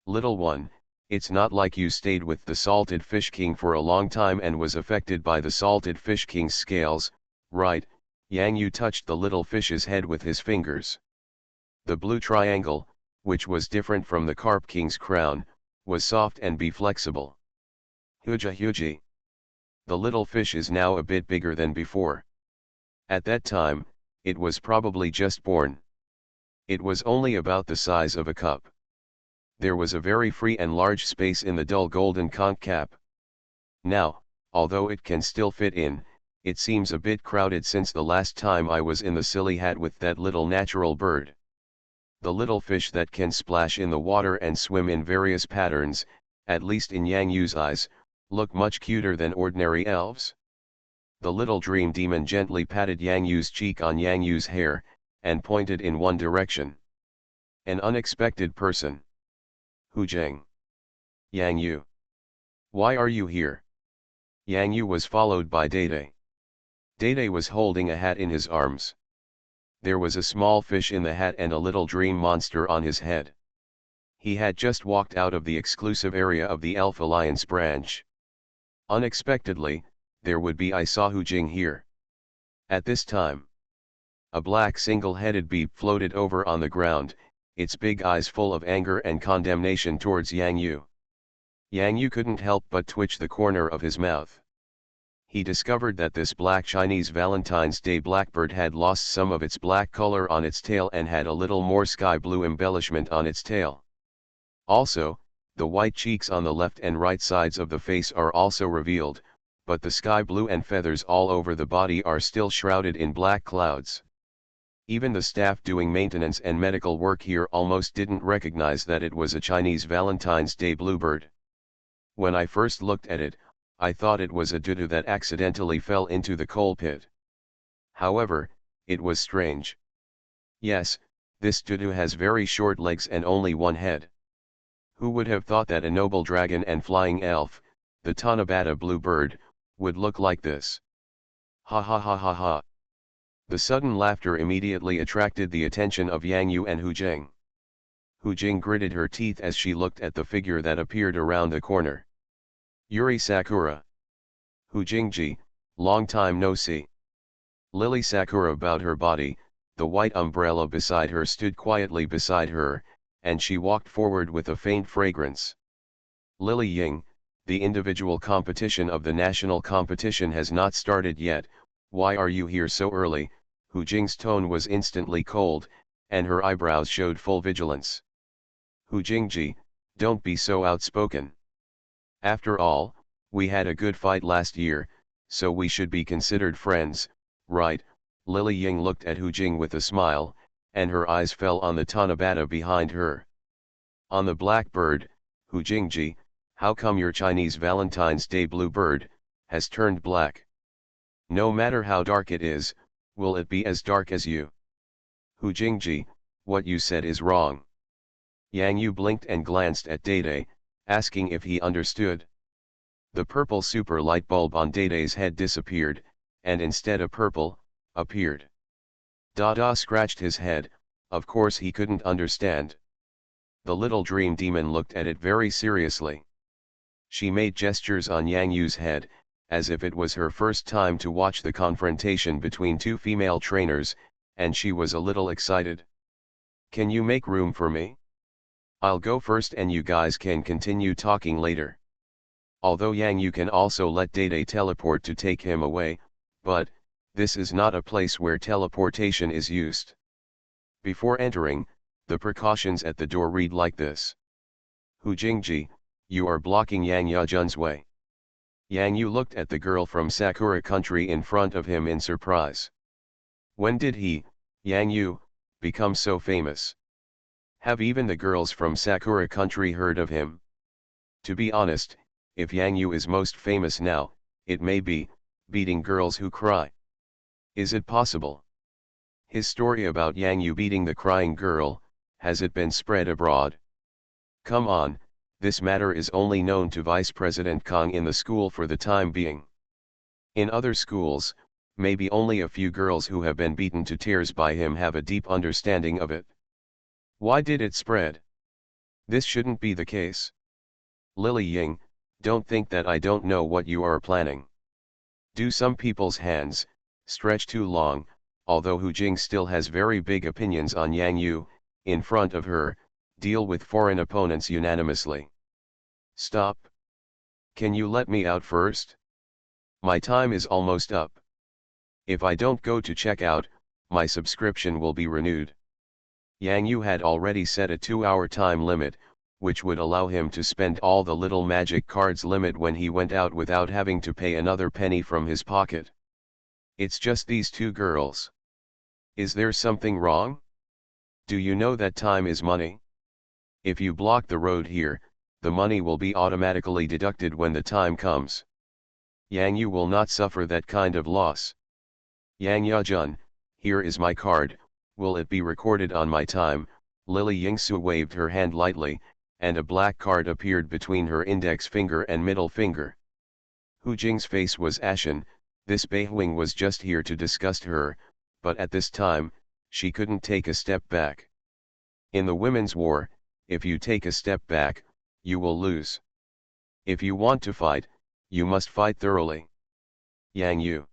Little one, it's not like you stayed with the Salted Fish King for a long time and was affected by the Salted Fish King's scales, right? Yang Yu touched the little fish's head with his fingers. The blue triangle, which was different from the Carp King's crown, was soft and flexible. Huja huji. The little fish is now a bit bigger than before. At that time, it was probably just born. It was only about the size of a cup. There was a very free and large space in the dull golden conch cap. Now, although it can still fit in, it seems a bit crowded since the last time I was in the silly hat with that little natural bird. The little fish that can splash in the water and swim in various patterns, at least in Yang Yu's eyes, look much cuter than ordinary elves. The little dream demon gently patted Yang Yu's cheek on Yang Yu's hair, and pointed in one direction. An unexpected person. Hu Zheng. Yang Yu. Why are you here? Yang Yu was followed by Dede. Dede was holding a hat in his arms. There was a small fish in the hat and a little dream monster on his head. He had just walked out of the exclusive area of the Elf Alliance branch. Unexpectedly, there would be I saw Hu Jing here. At this time, a black single-headed beep floated over on the ground, its big eyes full of anger and condemnation towards Yang Yu. Yang Yu couldn't help but twitch the corner of his mouth. He discovered that this black Chinese Valentine's Day blackbird had lost some of its black color on its tail and had a little more sky blue embellishment on its tail. Also, the white cheeks on the left and right sides of the face are also revealed, but the sky blue and feathers all over the body are still shrouded in black clouds. Even the staff doing maintenance and medical work here almost didn't recognize that it was a Chinese Valentine's Day bluebird. When I first looked at it, I thought it was a dodo that accidentally fell into the coal pit. However, it was strange. Yes, this dodo has very short legs and only one head. Who would have thought that a noble dragon and flying elf, the Tanabata bluebird, would look like this? Ha ha ha ha ha. The sudden laughter immediately attracted the attention of Yang Yu and Hu Jing. Hu Jing gritted her teeth as she looked at the figure that appeared around the corner. Yuri Sakura. Hu Jingji, long time no see. Lily Sakura bowed her body, the white umbrella beside her stood quietly beside her, and she walked forward with a faint fragrance. Lily Ying, the individual competition of the national competition has not started yet, why are you here so early? Hu Jing's tone was instantly cold, and her eyebrows showed full vigilance. Hu Jingji, don't be so outspoken. After all, we had a good fight last year, so we should be considered friends, right? Lily Ying looked at Hu Jing with a smile, and her eyes fell on the Tanabata behind her. On the blackbird, Hu Jingji, how come your Chinese Valentine's Day bluebird has turned black? No matter how dark it is, will it be as dark as you? Hu Jingji, what you said is wrong. Yang Yu blinked and glanced at Dede, asking if he understood. The purple super light bulb on Dede's head disappeared, and instead of purple, appeared. Dada scratched his head, of course he couldn't understand. The little dream demon looked at it very seriously. She made gestures on Yang Yu's head, as if it was her first time to watch the confrontation between two female trainers, and she was a little excited. Can you make room for me? I'll go first and you guys can continue talking later. Although Yang Yu can also let Dede teleport to take him away, but this is not a place where teleportation is used. Before entering, the precautions at the door read like this. Hu Jingji, you are blocking Yang Yajun's way. Yang Yu looked at the girl from Sakura country in front of him in surprise. When did he, Yang Yu, become so famous? Have even the girls from Sakura country heard of him? To be honest, if Yang Yu is most famous now, it may be, beating girls who cry. Is it possible? His story about Yang Yu beating the crying girl, has it been spread abroad? Come on, this matter is only known to Vice President Kong in the school for the time being. In other schools, maybe only a few girls who have been beaten to tears by him have a deep understanding of it. Why did it spread? This shouldn't be the case. Lily Ying, don't think that I don't know what you are planning. Do some people's hands stretch too long? Although Hu Jing still has very big opinions on Yang Yu, in front of her, deal with foreign opponents unanimously. Stop. Can you let me out first? My time is almost up. If I don't go to check out, my subscription will be renewed. Yang Yu had already set a 2-hour time limit, which would allow him to spend all the little magic cards limit when he went out without having to pay another penny from his pocket. It's just these two girls. Is there something wrong? Do you know that time is money? If you block the road here, the money will be automatically deducted when the time comes. Yang Yu will not suffer that kind of loss. Yang Yajun, here is my card, will it be recorded on my time? Lily Yingsu waved her hand lightly, and a black card appeared between her index finger and middle finger. Hu Jing's face was ashen. This Beihuang was just here to disgust her, but at this time, she couldn't take a step back. In the women's war, if you take a step back, you will lose. If you want to fight, you must fight thoroughly. Yang Yu.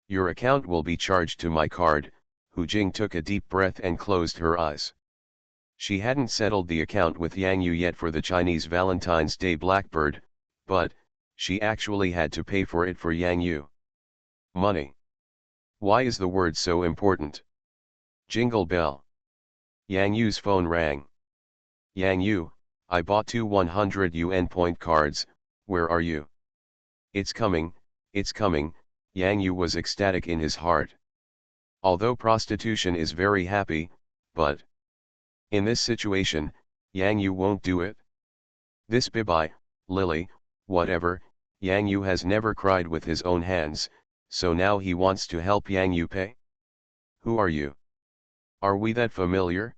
Your account will be charged to my card. Hu Jing took a deep breath and closed her eyes. She hadn't settled the account with Yang Yu yet for the Chinese Valentine's Day Blackbird, but she actually had to pay for it for Yang Yu. Money. Why is the word so important? Jingle bell. Yang Yu's phone rang. Yang Yu, I bought 2 100 yuan point cards, where are you? It's coming, Yang Yu was ecstatic in his heart. Although prostitution is very happy, but in this situation, Yang Yu won't do it. This Bibai, Lily, whatever, Yang Yu has never cried with his own hands, so now he wants to help Yang Yu pay. Who are you? Are we that familiar?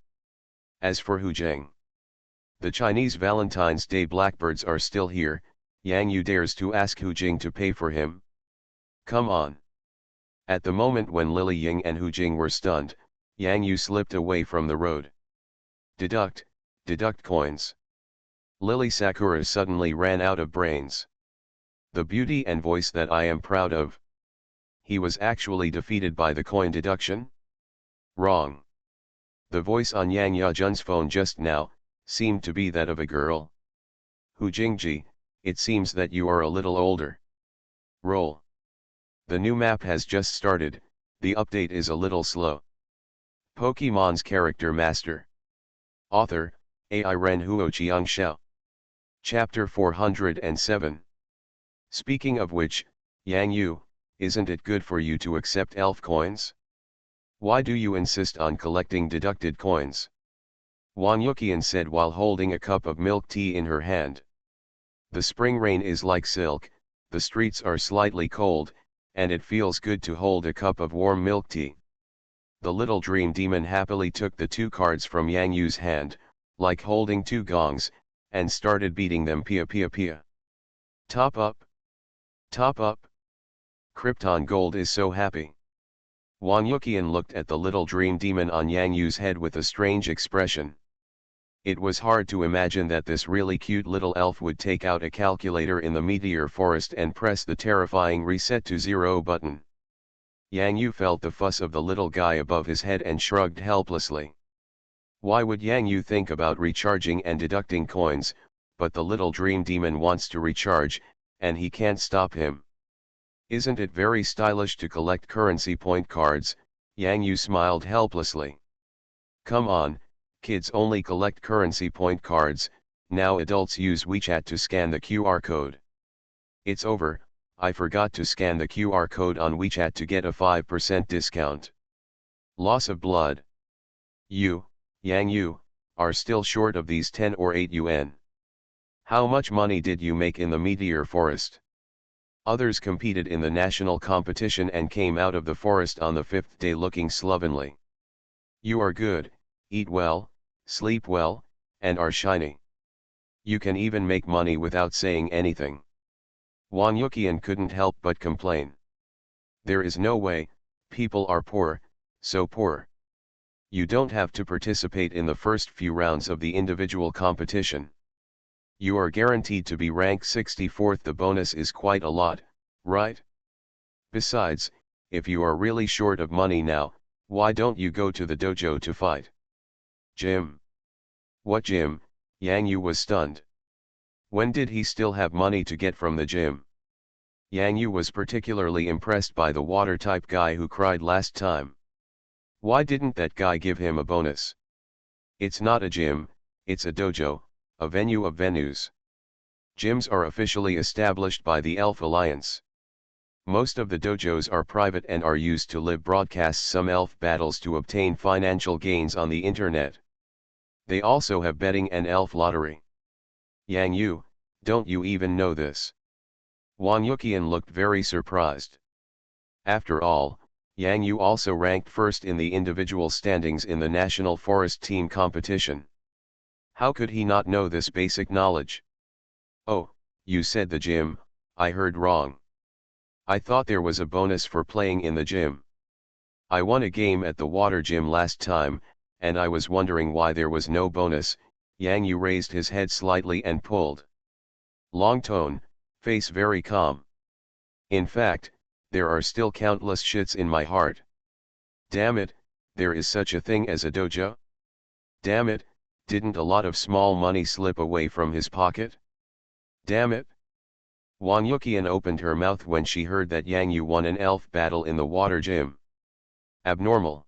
As for Hu Jing, the Chinese Valentine's Day Blackbirds are still here. Yang Yu dares to ask Hu Jing to pay for him. Come on. At the moment when Lily Ying and Hu Jing were stunned, Yang Yu slipped away from the road. Deduct coins. Lily Sakura suddenly ran out of brains. The beauty and voice that I am proud of. He was actually defeated by the coin deduction? Wrong. The voice on Yang Yajun's phone just now seemed to be that of a girl. Hu Jingji, it seems that you are a little older. Roll. The new map has just started, the update is a little slow. Pokemon's Character Master. Author, AI Ren Huo Xiangxiao. Chapter 407. Speaking of which, Yang Yu, isn't it good for you to accept elf coins? Why do you insist on collecting deducted coins? Wang Yuqian said while holding a cup of milk tea in her hand. The spring rain is like silk, the streets are slightly cold, and it feels good to hold a cup of warm milk tea. The little dream demon happily took the 2 cards from Yang Yu's hand, like holding 2 gongs, and started beating them pia pia pia. Top up! Top up! Krypton Gold is so happy. Wang Yuqian looked at the little dream demon on Yang Yu's head with a strange expression. It was hard to imagine that this really cute little elf would take out a calculator in the meteor forest and press the terrifying reset to 0 button. Yang Yu felt the fuss of the little guy above his head and shrugged helplessly. Why would Yang Yu think about recharging and deducting coins, but the little dream demon wants to recharge, and he can't stop him. Isn't it very stylish to collect currency point cards? Yang Yu smiled helplessly. Come on, kids only collect currency point cards, now adults use WeChat to scan the QR code. It's over, I forgot to scan the QR code on WeChat to get a 5% discount. Loss of blood. You, Yang Yu, are still short of these 10 or 8 yuan. How much money did you make in the meteor forest? Others competed in the national competition and came out of the forest on the 5th day looking slovenly. You are good, eat well, sleep well, and are shiny. You can even make money without saying anything. Wang Yuqian couldn't help but complain. There is no way, people are poor, so poor. You don't have to participate in the first few rounds of the individual competition. You are guaranteed to be rank 64th. The bonus is quite a lot, right? Besides, if you are really short of money now, why don't you go to the dojo to fight? Gym. What gym? Yang Yu was stunned. When did he still have money to get from the gym? Yang Yu was particularly impressed by the water-type guy who cried last time. Why didn't that guy give him a bonus? It's not a gym, it's a dojo, a venue of venues. Gyms are officially established by the Elf Alliance. Most of the dojos are private and are used to live broadcast some elf battles to obtain financial gains on the internet. They also have betting and elf lottery. Yang Yu, don't you even know this? Wang Yuqian looked very surprised. After all, Yang Yu also ranked first in the individual standings in the National Forest Team competition. How could he not know this basic knowledge? Oh, you said the gym, I heard wrong. I thought there was a bonus for playing in the gym. I won a game at the water gym last time, and I was wondering why there was no bonus. Yang Yu raised his head slightly and pulled. Long tone, face very calm. In fact, there are still countless shits in my heart. Damn it, there is such a thing as a dojo? Damn it, didn't a lot of small money slip away from his pocket? Damn it. Wang Yuqian opened her mouth when she heard that Yang Yu won an elf battle in the water gym. Abnormal.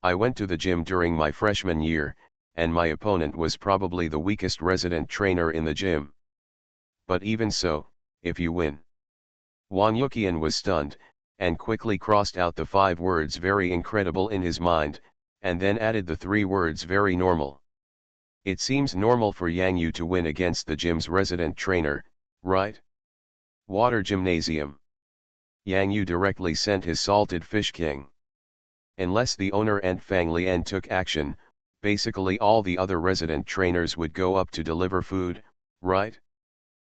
I went to the gym during my freshman year, and my opponent was probably the weakest resident trainer in the gym. But even so, if you win. Wang Yuqian was stunned, and quickly crossed out the 5 words very incredible in his mind, and then added the 3 words very normal. It seems normal for Yang Yu to win against the gym's resident trainer, right? Water gymnasium. Yang Yu directly sent his salted fish king. Unless the owner and Fang Lian took action, basically all the other resident trainers would go up to deliver food, right?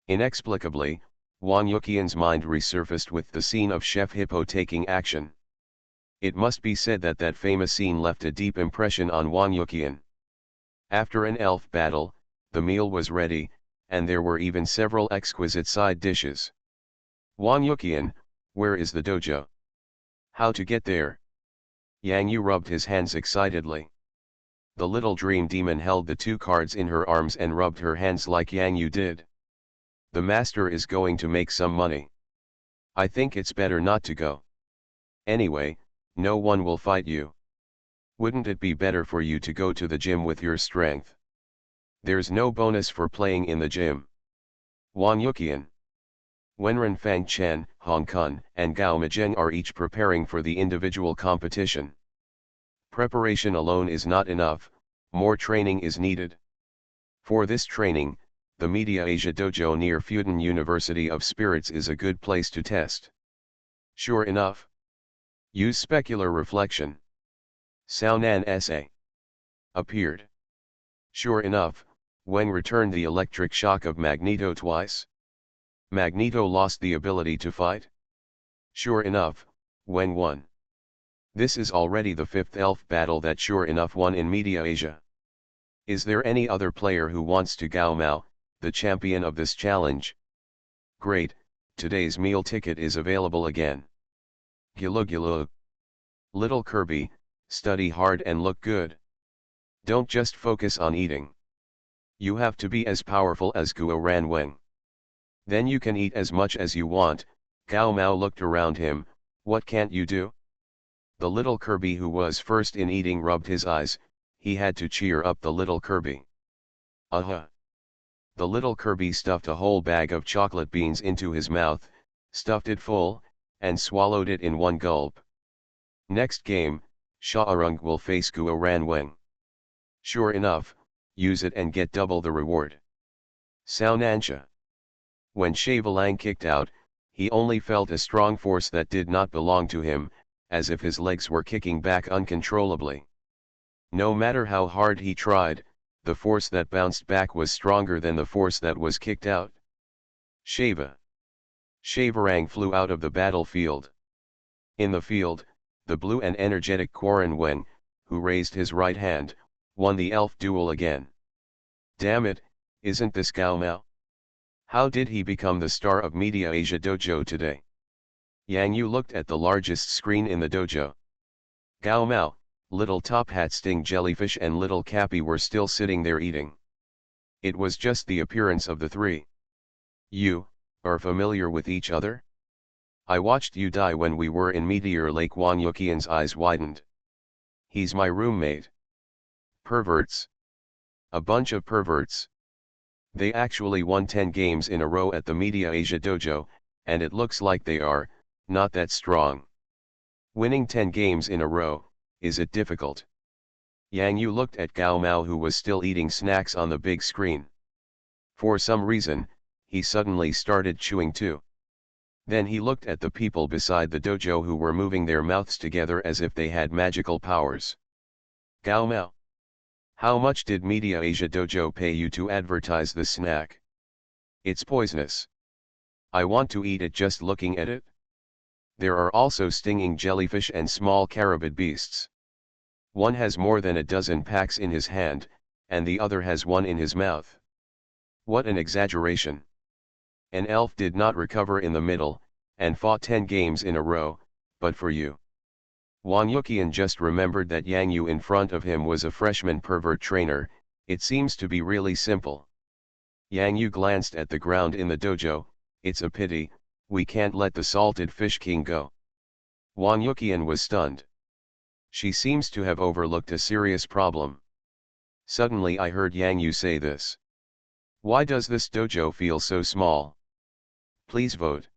Inexplicably, Wang Yuqian's mind resurfaced with the scene of Chef Hippo taking action. It must be said that that famous scene left a deep impression on Wang Yuqian. After an elf battle, the meal was ready, and there were even several exquisite side dishes. Wang Yuqian, where is the dojo? How to get there? Yang Yu rubbed his hands excitedly. The little dream demon held the 2 cards in her arms and rubbed her hands like Yang Yu did. The master is going to make some money. I think it's better not to go. Anyway, no one will fight you. Wouldn't it be better for you to go to the gym with your strength? There's no bonus for playing in the gym. Wang Yuqian. Wenren Fang Chen, Hong Kong, and Gao Mijeng are each preparing for the individual competition. Preparation alone is not enough, more training is needed. For this training, the Media Asia Dojo near Fudan University of Spirits is a good place to test. Sure enough. Use specular reflection. Sao Nan Sa. Appeared. Sure enough, Wang returned the electric shock of Magneto twice. Magneto lost the ability to fight. Sure enough, Wang won. This is already the 5th elf battle that Sure enough won in Media Asia. Is there any other player who wants to Gao Mao, the champion of this challenge? Great, today's meal ticket is available again. Gilu gilu. Little Kirby, study hard and look good. Don't just focus on eating. You have to be as powerful as Guo Ranweng. Then you can eat as much as you want. Gao Mao looked around him. What can't you do? The little Kirby who was first in eating rubbed his eyes. He had to cheer up the little Kirby. Uh-huh. The little Kirby stuffed a whole bag of chocolate beans into his mouth, stuffed it full, and swallowed it in one gulp. Next game, Sha'arung will face Guo Ranweng. Sure enough, use it and get double the reward. Sao Nansha. When Shavelang kicked out, he only felt a strong force that did not belong to him, as if his legs were kicking back uncontrollably. No matter how hard he tried, the force that bounced back was stronger than the force that was kicked out. Shava. Shavarang flew out of the battlefield. In the field, the blue and energetic Quarren Wen, who raised his right hand, won the elf duel again. Damn it, isn't this Gao Mao? How did he become the star of Media Asia Dojo today? Yang Yu looked at the largest screen in the dojo. Gao Mao, Little Top Hat Sting Jellyfish and Little Cappy were still sitting there eating. It was just the appearance of the 3. You, are familiar with each other? I watched you die when we were in Meteor Lake. Wang Yuqian's eyes widened. He's my roommate. Perverts. A bunch of perverts. They actually won 10 games in a row at the Media Asia Dojo, and it looks like they are, not that strong. Winning 10 games in a row, is it difficult? Yang Yu looked at Gao Mao who was still eating snacks on the big screen. For some reason, he suddenly started chewing too. Then he looked at the people beside the dojo who were moving their mouths together as if they had magical powers. Gao Mao. How much did Media Asia Dojo pay you to advertise this snack? It's poisonous. I want to eat it just looking at it. There are also stinging jellyfish and small carabid beasts. One has more than a dozen packs in his hand, and the other has one in his mouth. What an exaggeration. An elf did not recover in the middle, and fought 10 games in a row, but for you. Wang Yuqian just remembered that Yang Yu in front of him was a freshman pervert trainer. It seems to be really simple. Yang Yu glanced at the ground in the dojo. It's a pity, we can't let the salted fish king go. Wang Yuqian was stunned. She seems to have overlooked a serious problem. Suddenly I heard Yang Yu say this. Why does this dojo feel so small? Please vote.